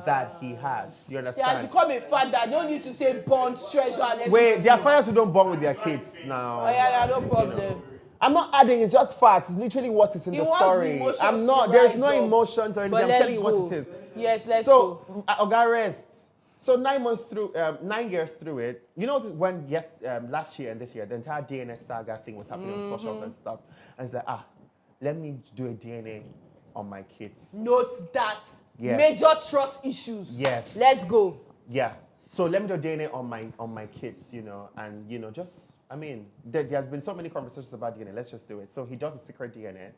that he has. You understand? He has become a father. No need to say bond, treasure, and everything. Wait, there are fathers who don't bond with their kids now. Oh, yeah, no problem. I'm not adding, it's just facts. It's literally what is in the story. I'm not, there's no emotions or anything. I'm telling you what it is. Yes, let's go. So, Oga rest. So 9 months through, 9 years through it, when, last year and this year, the entire DNA saga thing was happening on socials and stuff. And it's like, let me do a DNA on my kids. Note that. Yes. Major trust issues. Yes. Let's go. Yeah. So let me do DNA on my kids, and just there's been so many conversations about DNA. Let's just do it. So he does a secret DNA,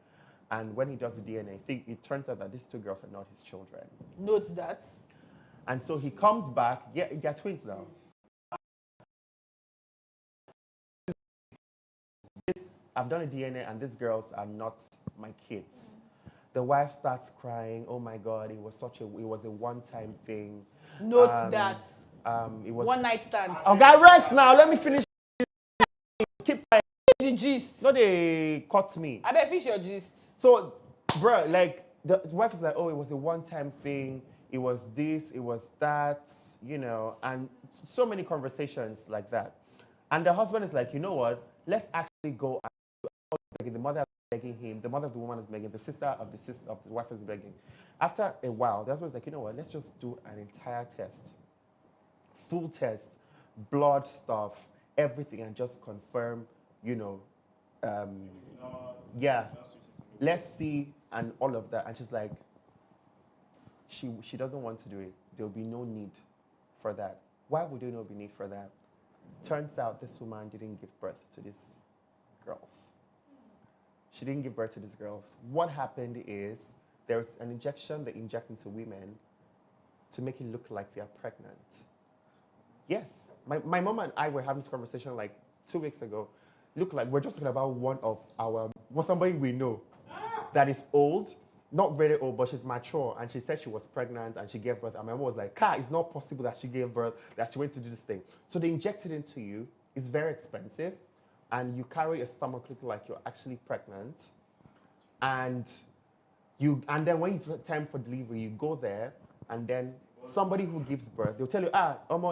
and when he does the DNA, it turns out that these two girls are not his children. Note that. And so he comes back. Yeah, they're twins now. I've done a DNA, and these girls are not my kids. The wife starts crying. Oh my God! It was a one-time thing. Note that. It was One night stand. Oh, guy, rest now. Let me finish. Keep quiet. The gist. No, they caught me. I bet finish your gist. So, bro, like the wife is like, oh, it was a one-time thing. It was this. It was that. And so many conversations like that. And the husband is like, you know what? Let's actually go. The mother is begging him. The mother of the woman is begging. The sister of the wife is begging. After a while, the husband is like, you know what? Let's just do an entire test. Full test, blood stuff, everything, and just confirm, yeah, let's see, and all of that. And she's like, she doesn't want to do it. There'll be no need for that. Why would there not be need for that? Turns out this woman didn't give birth to these girls. She didn't give birth to these girls. What happened is there's an injection they inject into women to make it look like they're pregnant. Yes, my mom and I were having this conversation like 2 weeks ago. Look, like we're just talking about somebody we know that is old, not very old, but she's mature, and she said she was pregnant and she gave birth. And my mom was like, it's not possible that she gave birth, that she went to do this thing. So they inject it into you. It's very expensive, and you carry a stomach looking like you're actually pregnant. And then when it's time for delivery, you go there, and then somebody who gives birth, they'll tell you,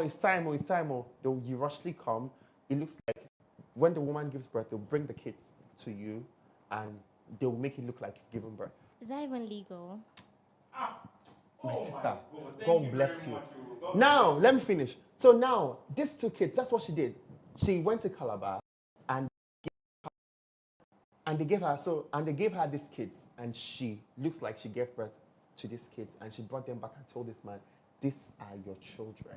it's time. You rushly come. It looks like when the woman gives birth, they'll bring the kids to you, and they'll make it look like you've given birth. Is that even legal? My sister, God bless you. Now, let me finish. So now, these two kids, that's what she did. She went to Calabar, and they gave her these kids, and she looks like she gave birth to these kids, and she brought them back and told this man, these are your children.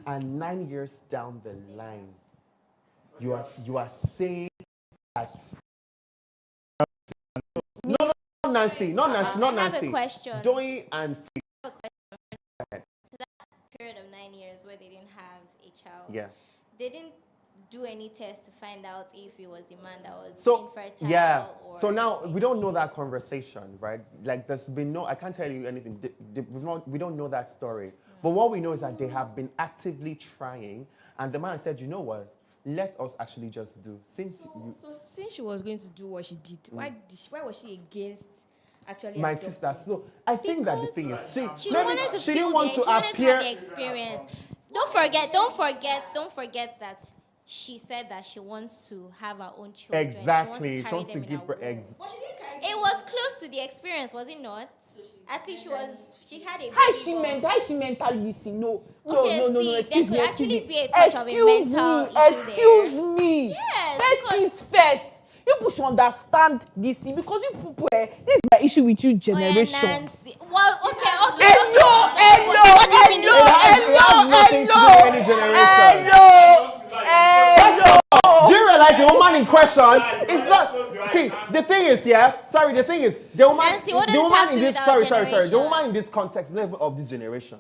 And 9 years down the line, you are saying that. No, Nancy. I have a question. Joey and I have a question. So that period of 9 years where they didn't have a child, they didn't do any test to find out if it was a man that was infertile. So now we don't know that conversation, right? Like there's been I can't tell you anything. We don't know that story. But what we know is that they have been actively trying, and the man said, you know what? Let us actually just do. Since she was going to do what she did, why was she against actually my adopting? sister? So I think that the thing is she didn't want to appear. The experience. Don't forget that she said that she wants to have her own children. Exactly. She wants to give birth. It was close to the experience, was it not? At least she had a How she mentally listen? No. Excuse me. Yes. First things first. You people should understand this thing because you people, this is my issue with you generation. Nancy. Well, okay. Hello. It has nothing to do with any generation. Hello. Do you realize the woman in question is not? See, the thing is, the woman. Nancy, what does the it woman have to in do this. with our Sorry. The generation? woman in this context is not even of this generation.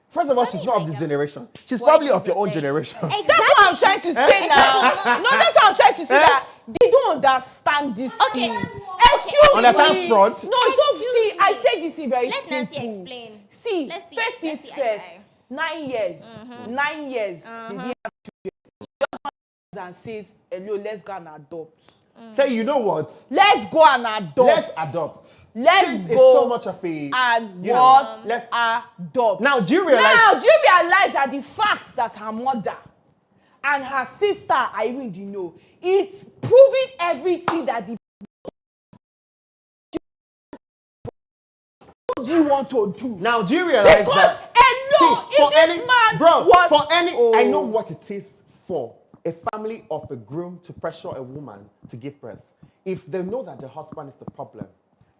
First of all, she's not of this generation. She's What probably is of your it own then? generation. That's what I'm trying to say now. No, that's what I'm trying to say that they don't understand this thing. Excuse me. Understand fraud? No, so see, I said this is very Let simple. Nancy explain. See, Let's see. first things Let's see first. eye to eye. 9 years. 9 years. They didn't have children. Just and says, hello, let's go and adopt. Say, you know what? Let's go and adopt. Let's adopt. Let's Kids go is so much of a. and you know, what? let's Adopt. Now, do you realize? Now, do you realize that the fact that her mother and her sister are even the know, it's proving everything that the what do you want to do? Now, do you realize Because that? hello, See, if this man was, for any, I know what it is for a family of a groom to pressure a woman to give birth. If they know that the husband is the problem,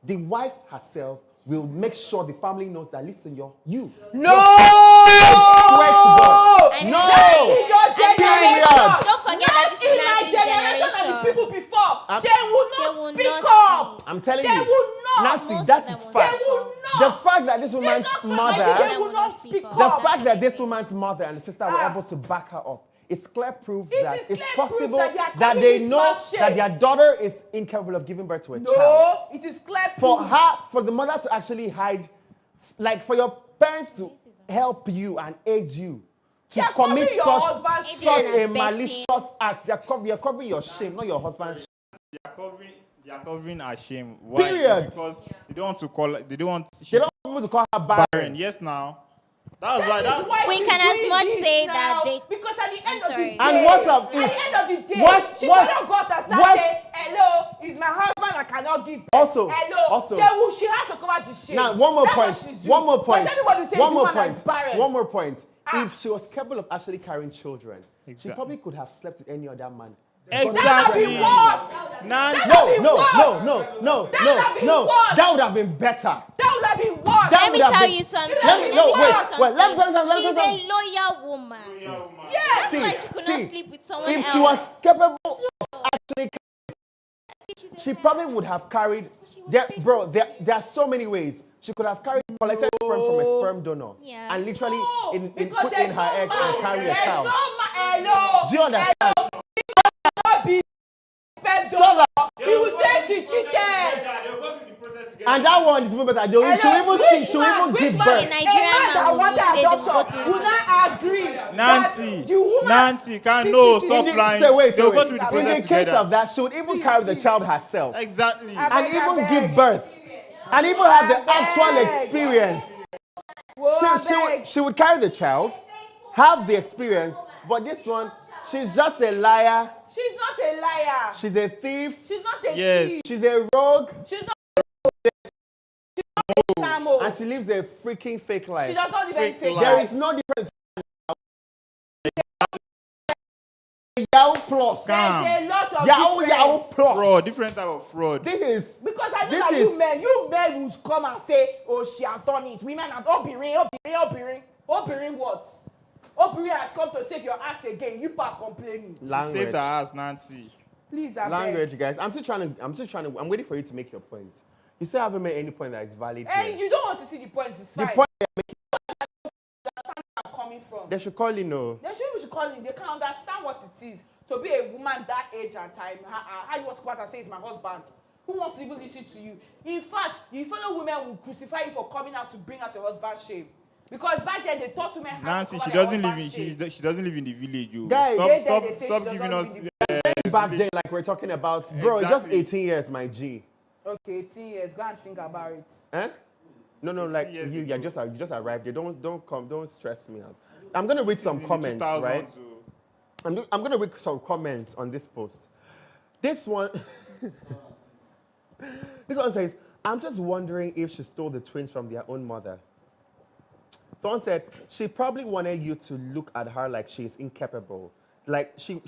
the wife herself will make sure the family knows that, listen, you. No! I swear to God. I'm No! sorry. In your generation. Don't forget that Not this is in my Nancy's generation and the people before. They will not speak up. I'm telling They you. will not. Nancy, Most that of is them fact. They will not. The fact that this woman's mother, They will not speak the up. fact that this woman's mother and the sister were able to back her up, it's clear proof that it's possible that they know that their daughter is incapable of giving birth to a child. No, it is clear proof. For the mother to actually hide, like for your parents to help you and aid you to commit such a malicious act. You're covering your shame, not your husband's shame. They are covering her shame. Why? Period. Because they don't want to call. They don't want to call her barren. Yes, now. That was why. We can as much say that they. Because at the end of the day, and what's up? At the end of the day, she what's, cannot go to start saying, hello, it's my husband, I cannot give birth. Also, she has to cover the shame. Now, one more point. One more point. If she was capable of actually carrying children, she probably could have slept with any other man. Exactly. That would be worse. No. That would have been better. That would have been worse. Let me tell you something. Let me tell you something. She's a loyal woman. Yes. That's why she could not sleep with someone else. If she was capable of actually carrying, she probably would have carried. There are so many ways. She could have collected sperm from a sperm donor and literally put in her eggs and carry a child. Do you understand? He will say she cheated. And that one is even better. She will even give birth. In Nigeria, will not agree. Nancy, stop lying. They'll go through the process in the case of that, she would even carry the child herself. Exactly. And even give birth. And even have the actual experience. She would carry the child, have the experience, but this one, she's just a liar. She's not a liar. She's a thief. She's not a thief. She's a rogue. She's not a scammer. And she lives a freaking fake life. She does not live a fake life. There is no difference. Yahoo plus. There's a lot of Yahoo plus. Fraud, different type of fraud. Because I know that you men will come and say, oh, she has done it. Women have Obirin what? Obirin has come to save your ass again. You are complaining. Save the ass, Nancy. Please, language, guys. I'm waiting for you to make your point. You still haven't made any point that is valid. And you don't want to see the points, it's fine. The point I'm coming from. They should call in, no. They should call in. They can understand what it is to be a woman that age and time. How you want to come out and say it's my husband? Who wants to even listen to you? In fact, the fellow women will crucify you for coming out to bring out your husband's shame. Because back then they taught women how to cover their husband's shame. She doesn't live in the village, you. Guys, Stop giving us back then, like we're talking about, bro. Exactly. Just 18 years, my G. Okay, 18 years. Go and think about it. Eh? No, like you just arrived here. Don't stress me out. I'm gonna read some comments, right? I'm gonna read some comments on this post. This one, this one says, "I'm just wondering if she stole the twins from their own mother." Someone said she probably wanted you to look at her like she's incapable. Like she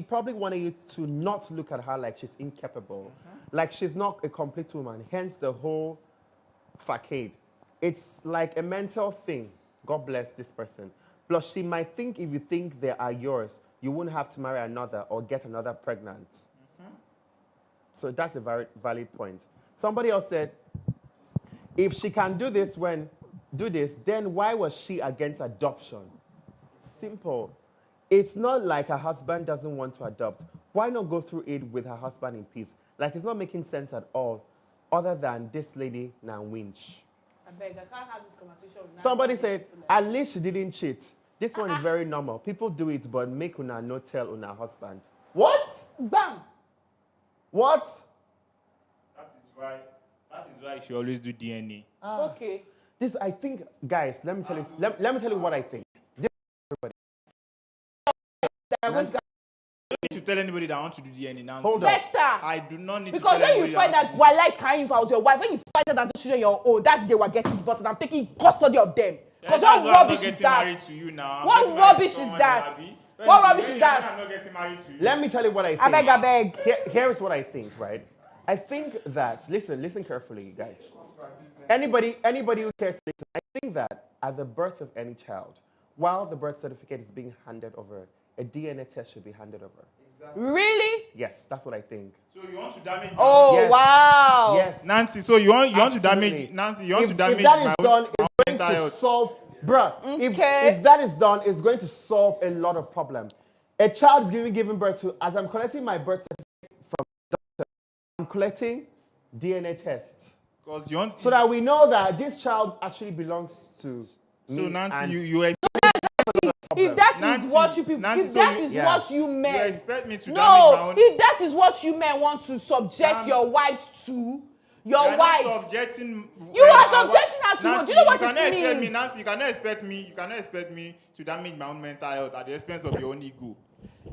probably wanted you to not look at her like she's incapable, like she's not a complete woman. Hence the whole facade. It's like a mental thing. God bless this person. Plus, she might think if you think they are yours, you wouldn't have to marry another or get another pregnant. So that's a very valid point. Somebody else said, if she can do this, then why was she against adoption? Simple. It's not like her husband doesn't want to adopt. Why not go through it with her husband in peace? Like, it's not making sense at all, other than this lady now winch. I beg, I can't have this conversation with Somebody said, at least she didn't cheat. This one is very normal. People do it, but make una no tell una husband. What? Bam! What? That is why she always do DNA. Okay. This, I think, guys, let me tell you. Let me tell you what I think. This, I don't need to tell anybody that I want to do DNA now. Hold on. I do not need to tell because when anybody. you find out why life carrying if I was your wife, when you find out that those children are your own, that's the day we're getting divorced and I'm taking custody of them. Because what rubbish is that? What rubbish is that? What rubbish is that? I'm not getting married to you. Let me tell you what I think. I beg. Here is what I think, right? I think that, listen carefully, guys. Anybody who cares, listen, I think that at the birth of any child, while the birth certificate is being handed over, a DNA test should be handed over. Exactly. Really? Yes, that's what I think. So you want to damage? Oh, yes. wow. Yes. Nancy, so you want to damage Nancy? You want to damage if that is my done, it's going mental to health. solve, bruh. Okay. If that is done, it's going to solve a lot of problems. A child is giving birth to. As I'm collecting my birth certificate from the doctor, I'm collecting DNA tests. Because you want so that we know that this child actually belongs to me. So Nancy, if that Nancy, is what you people, Nancy, if so that you- is yeah. what you meant, you expect me to damage my own? if that is what you men want to subject your wives to, your wife. Subjecting. You are subjecting her to. Nancy, Do you know what you cannot it expect means? me, Nancy, you cannot expect me to damage my own mental health at the expense of your own ego.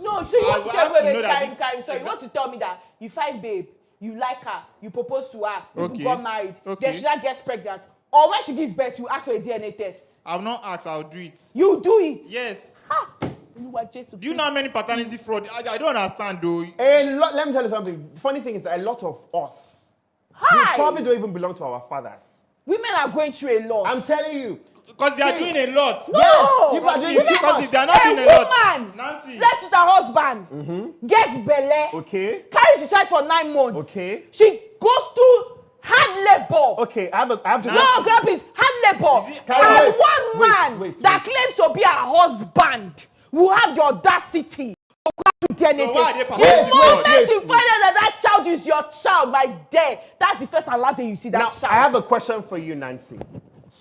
No, so you want to I have to know tell that me, so you want to tell me that you find babe, you like her, you propose to her, Okay. you got married, Okay. then she now gets pregnant, or when she gives birth, you ask for a DNA test. I'll not ask, I'll do it. You do it. Yes. Ha! Do you know how many paternity fraud? I don't understand though. Let me tell you something. The funny thing is, a lot of us, we probably don't even belong to our fathers. Women are going through a lot. I'm telling you. Because they are doing a lot. No! Yes, people are doing too Because much. if they are not doing a lot. woman Nancy. slept with her husband, gets belle, Okay. carries the child for 9 months. Okay. She goes through hard labor. Okay, I have to. No, grab is hard labor. it- And wait, one man wait. that claims to be her husband will have the audacity to go to DNA So why are test. they The performing moment wait, you wait. find out that child is your child, my dear, that's the first and last day you see that Now, child. I have a question for you, Nancy.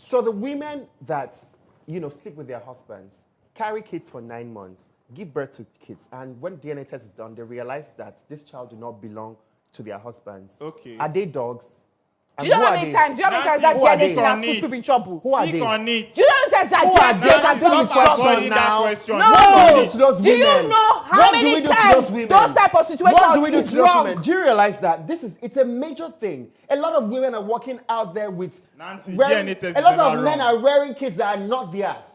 So the women that, sleep with their husbands, carry kids for 9 months, give birth to kids, and when DNA test is done, they realize that this child do not belong to their husbands. Okay. Are they dogs? Do you know how many times? Do you know how many times that Who are DNA they? test has put people in trouble? Who are Speak they? on it. Do you know how many times that Who are DNA they? test has put people in Stop trouble? avoiding that now. question. No. What do we do to those Do you women? know how What do many we do to times those women? those type of situations What do we do is to those wrong? women? Do you realize that it's a major thing? A lot of women are walking out there with Nancy, wearing, DNA test a is lot never of men wrong. are wearing kids that are not theirs.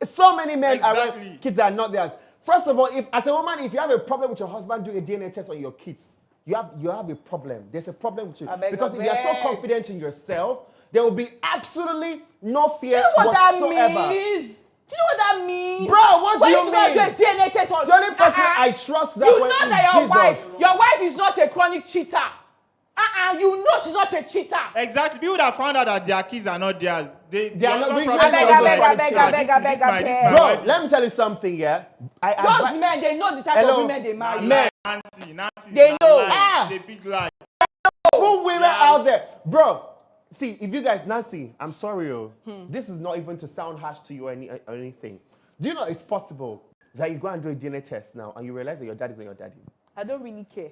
So many men are wearing Exactly. kids that are not theirs. First of all, as a woman, if you have a problem with your husband doing a DNA test on your kids, you have a problem. There's a problem with you. I beg Because of if you are so beg. confident in yourself, there will be absolutely no fear Do you know what whatsoever. that means? Do you know what that means? Bro, what do When you you go mean? do a DNA test on The only person I trust that you way know is that Jesus. your wife is not a chronic cheater. You know she's not a cheater. Exactly. People that found out that their kids are not theirs, they are not doing probably cheating. feel I beg, like, I beg, "Ah, I beg, this- I this beg, my- I this beg." my Bro, wife." let me tell you something, yeah? Those men, they know the type Hello. of women they marry. Men. Nancy, They na know. lie. Ah. They big lie. Full women Yeah. out there. Bro, see, if you guys, Nancy, I'm sorry, this is not even to sound harsh to you or anything. Do you know it's possible that you go and do a DNA test now and you realize that your dad is not your daddy? I don't really care.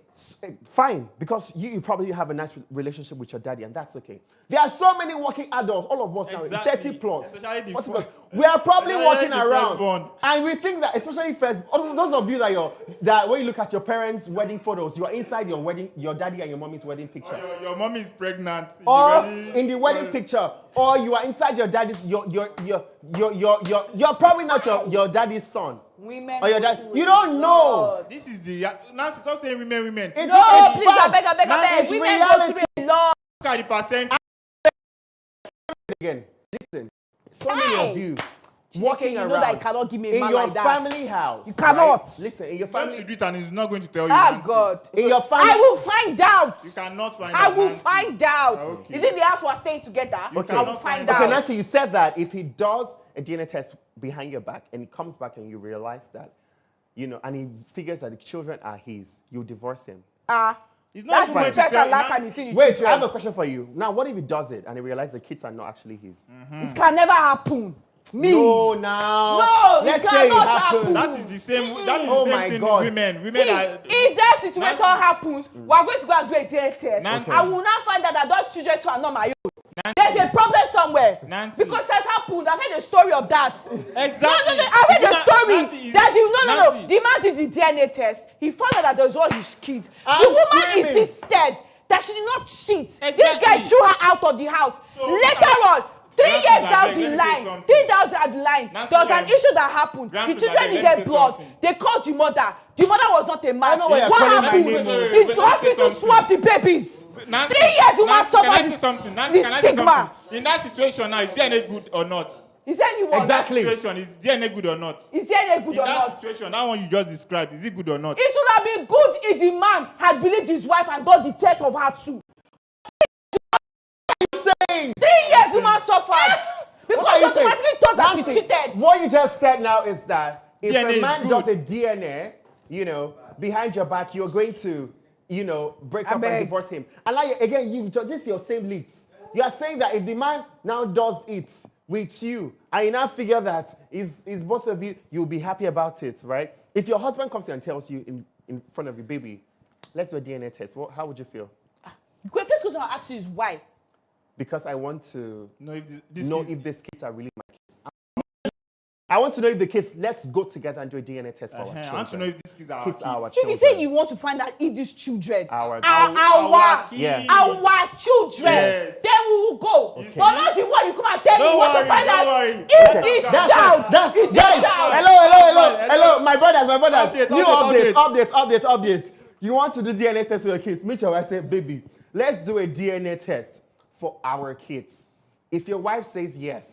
Fine, because you probably have a nice relationship with your daddy, and that's okay. There are so many working adults, all of us now, Exactly. 30 plus, Especially the 40 plus. first- We are probably especially walking the around, firstborn. and we think that, especially first, those of you that when you look at your parents' wedding photos, you are inside your daddy and your mommy's wedding picture. Or your mom is pregnant. Or in the wedding picture, or you are inside your daddy's, you're probably not your daddy's son. Women. Or your dad. go You through don't a know. lot. This is the Nancy. Stop saying women. It's, No, it's please, I facts. beg, I beg, I Now, beg. it's Women go reality. through a lot. Look at the percent. Again, listen, so many of you Chineke, walking you around know that you cannot give me a in man your like that. family house. You cannot. Right? Listen, in your Going to family, do it and he's not going to tell you. Ah, Nancy. God. in your family. I will find out. You cannot find I out. will Nancy. find out. Okay. Is it the house we're staying together? You I will cannot find find out. Okay, Nancy, you said that if he does a DNA test behind your back and he comes back and you realize that, and he figures that the children are his, you divorce him. He's not That's even the going to first tell and last Nancy. time you see the Wait, I children. have a question for you. Now, what if he does it and he realizes the kids are not actually his? It can never happen. Me. No, now. No, it Let's say it cannot happens. happen. That is the same. That is Oh the my same thing God. with women. Women See, are. if that situation Nancy. happens, we are going to go and do a DNA test. Nancy. I will now find out that those children too are not my own. There's a problem somewhere. Nancy. Because that's happened. I've heard the story of that. Exactly. No, I've heard the story. Nancy, That no. Nancy. The man did the DNA test. He found out that there was all his kids. I'm The woman screaming. insisted that she did not cheat. This Exactly. guy threw her out of the house. So, Later on, 3 Grandpa, years I down beg, the let me say line, something. 3 years down the line, Nancy, there was an Grandpa, issue that happened. Grandpa, The children I beg, let me needed say blood. something. They called the mother. The mother was not a match. know why you're What calling my happened? name, oh. The Let me say hospital something. swapped the babies. Nancy, 3 years you must Can I suffer say something? the Nancy, can I say stigma. something? In that situation now, is DNA good or not? Is there any what? Exactly. That situation, is DNA good or not? Is there any good In or that not? situation, that one you just described, is it good or not? It should have been good if the man had believed his wife and done the test of her too. 3 years you must suffer. Because you automatically thought that she cheated. What you just said now is that if DNA a man is does good. a DNA, behind your back, you're going to, break up and divorce him. And now, again, this is your same lips. You are saying that if the man now does it with you, and you now figure that is both of you, you'll be happy about it, right? If your husband comes to you and tells you in front of your baby, let's do a DNA test, how would you feel? The first question I'll ask you is why? Because I want to No, if if these kids are really my kids. I want to know if the kids, let's go together and do a DNA test for our children. I want to know if these kids are our kids. Our If children. you say you want to find out if these children Our kids. our children, Yes. then we will go. You see? But not the one you come and tell me Don't you want to worry, find don't out worry. if this child is your guys, child. hello, my brothers. New update. You want to do DNA test for your kids? Meet your wife, say, baby, let's do a DNA test for our kids. If your wife says yes,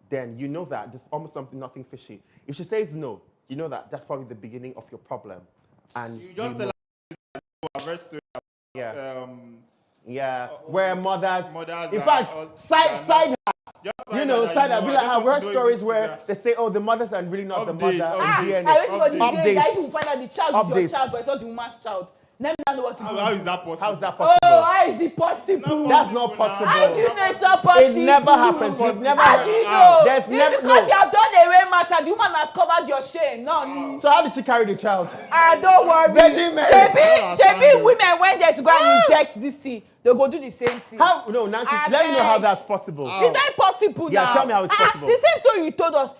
then you know that there's almost nothing fishy. If she says no, you know that that's probably the beginning of your problem. And You just tell a very story where mothers in are- fact, side side I've heard stories where they say, oh, the mothers are really not the mother. Update. And DNA. I wait for the day Updates. that you find out the child is your Updates. child, but it's not the woman's child. Let me know what to do. How is that possible? How is that possible? Oh, how is it possible? That's not possible. How do you know it's not possible? It never happens. We've never How do you know? There's It's never because you have done a rain match and the woman has covered your shame. No. So how did she carry the child? Don't worry. Virgin Mary. Shebi women when they to go and inject this thing, they go do the same thing. How? No, Nancy, let me know how that's possible. Is that possible Yeah, now? tell me how it's possible. The same story you told us.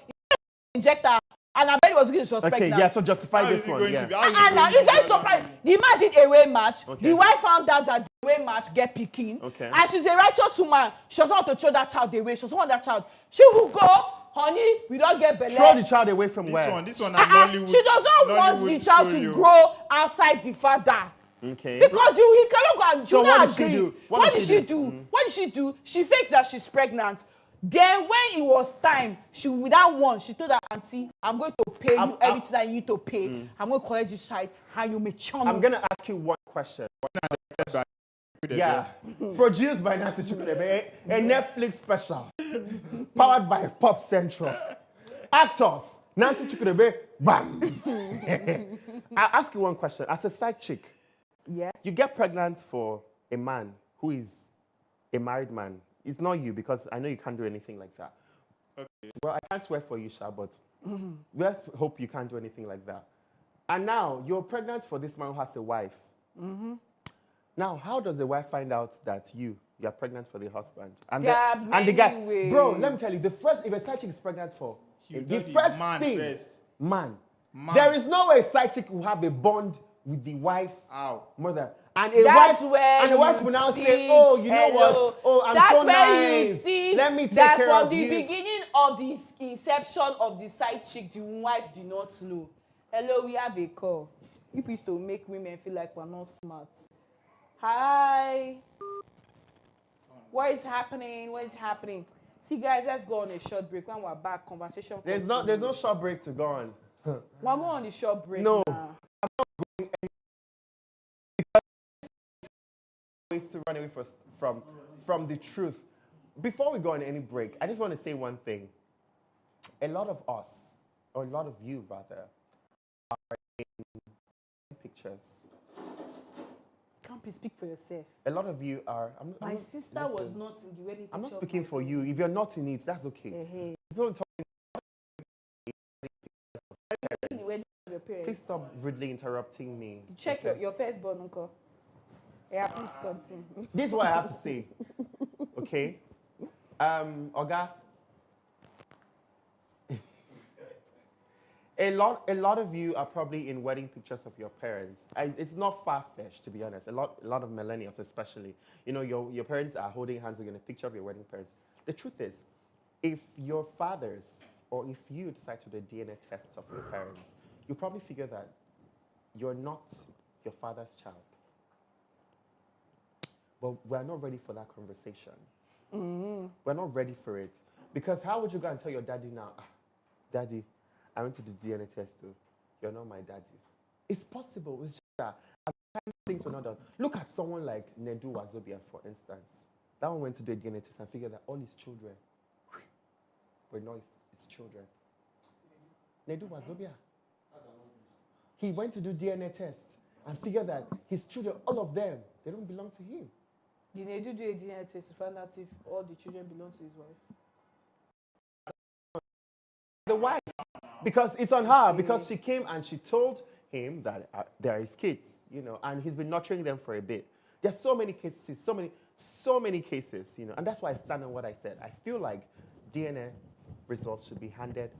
Inject her. And I bet it was because she was Okay, pregnant. yeah, so justify How this is it one. going Yeah. to be? How is it And now going to it's be? very surprised. The man did a way match. Okay. The wife found out that the way match get picking. Okay. And she's a righteous woman. She doesn't want to throw that child away. She doesn't want that child. She will go, honey, we don't get belly. Throw the child away from This where? one are Nollywood. She does not want the child to grow outside the father. Okay. Because he cannot go and So do not what did she agree. do? What did she do? What did she do? She faked that she's pregnant. Then when it was time, without one, she told her auntie, I'm going to pay you everything that you need to pay. I'm going to collect this child and you may charm I'm going to ask you one question. Yeah. Produced by Nancy Chukwudebe, a Netflix special. Powered by Pop Central. Actors, Nancy Chukwudebe, bam. I'll ask you one question. As a side chick, Yeah. you get pregnant for a man who is a married man. It's not you, because I know you can't do anything like that. Okay. Well, I can't swear for you, Sha, but let's hope you can't do anything like that. And now, you're pregnant for this man who has a wife. Now, how does the wife find out that you're pregnant for the husband? And the guy, ways. bro, let me tell you, if a side chick is pregnant for, the first thing, man. There is no way a side chick will have a bond with the wife, mother. And a wife will now say, oh, you know what? Oh, I'm that's so where you nice. see Let me take that care from of the you. beginning of the inception of the side chick, the wife did not know. Hello, we have a call. You used to make women feel like we're not smart. Hi. What is happening? What is happening? See, guys, let's go on a short break. When we're back, conversation. There's no short break to go on. We're going on the short break. No. Now. Ways to run away from the truth. Before we go on any break, I just want to say one thing. A lot of us, or a lot of you rather, are in pictures. Can't please speak for yourself. A lot of you are. My sister was not in the wedding picture. I'm not speaking for you. If you're not in it, that's okay. Hey. People don't talk. Please Please stop rudely interrupting me. check your firstborn, uncle. Yeah, please continue. This is what I have to say. Okay? Oga. A lot of you are probably in wedding pictures of your parents. It's not far-fetched, to be honest. A lot of millennials especially. You know, your parents are holding hands in a picture of your wedding parents. The truth is, if your fathers, or if you decide to do a DNA test of your parents, you probably figure that you're not your father's child. but we're not ready for that conversation. We're not ready for it. Because how would you go and tell your daddy now, Daddy, I went to the DNA test too. You're not my daddy. It's possible. It's just that at the time things were not done. Look at someone like Nedu Wazobia, for instance. That one went to do a DNA test and figured that all his children were not his children. Nedu Wazobia. He went to do DNA test and figured that his children, all of them, they don't belong to him. Did Nedu do a DNA test to find out if all the children belong to his wife? The wife, because it's on her, because she came and she told him that they are his kids, and he's been nurturing them for a bit. There's so many cases, so many cases, and that's why I stand on what I said. I feel like DNA results should be handed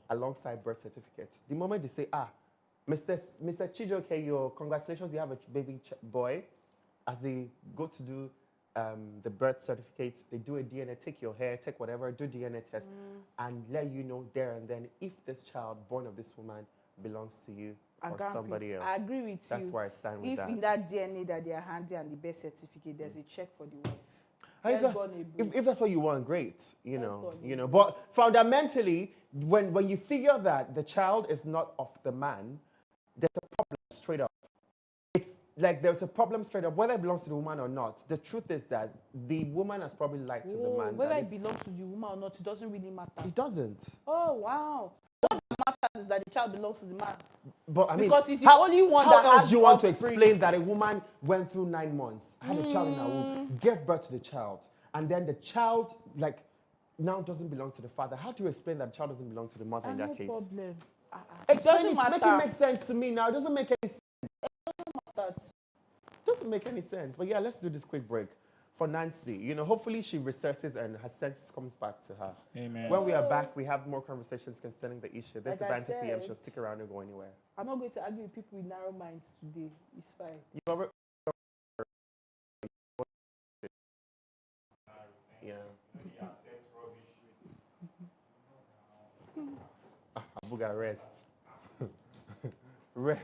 alongside birth certificate. The moment they say, Mr. Chijoke, congratulations, you have a baby boy, as they go to do the birth certificate, they do a DNA, take your hair, take whatever, do DNA test, and let you know there and then if this child born of this woman belongs to you or somebody else. I agree with you. That's where I stand with that. If in that DNA that they are handing and the birth certificate, there's a check for the wife. If that's what you want, great. But fundamentally, when you figure that the child is not of the man, there's a problem straight up. It's like there's a problem straight up, whether it belongs to the woman or not. The truth is that the woman has probably lied to the man. Whether it belongs to the woman or not, it doesn't really matter. It doesn't. Oh, wow. What matters is that the child belongs to the man. But I mean, because he's the only one that has how else do you want to offspring? explain that a woman went through 9 months, had a child in her womb, gave birth to the child, and then the child, now doesn't belong to the father? How do you explain that the child doesn't belong to the mother in that case? No problem. Explain it. Make it make sense to me now. It doesn't make any sense. Doesn't make any sense. But yeah, let's do this quick break for Nancy. Hopefully she resurfaces and her sense comes back to her. Amen. When we are back, we have more conversations concerning the issue. This is Like I 90 p.m. said, She'll stick around and go anywhere. I'm not going to argue with people with narrow minds today. It's fine. You ever? Yeah. Abuga, rest. Rest.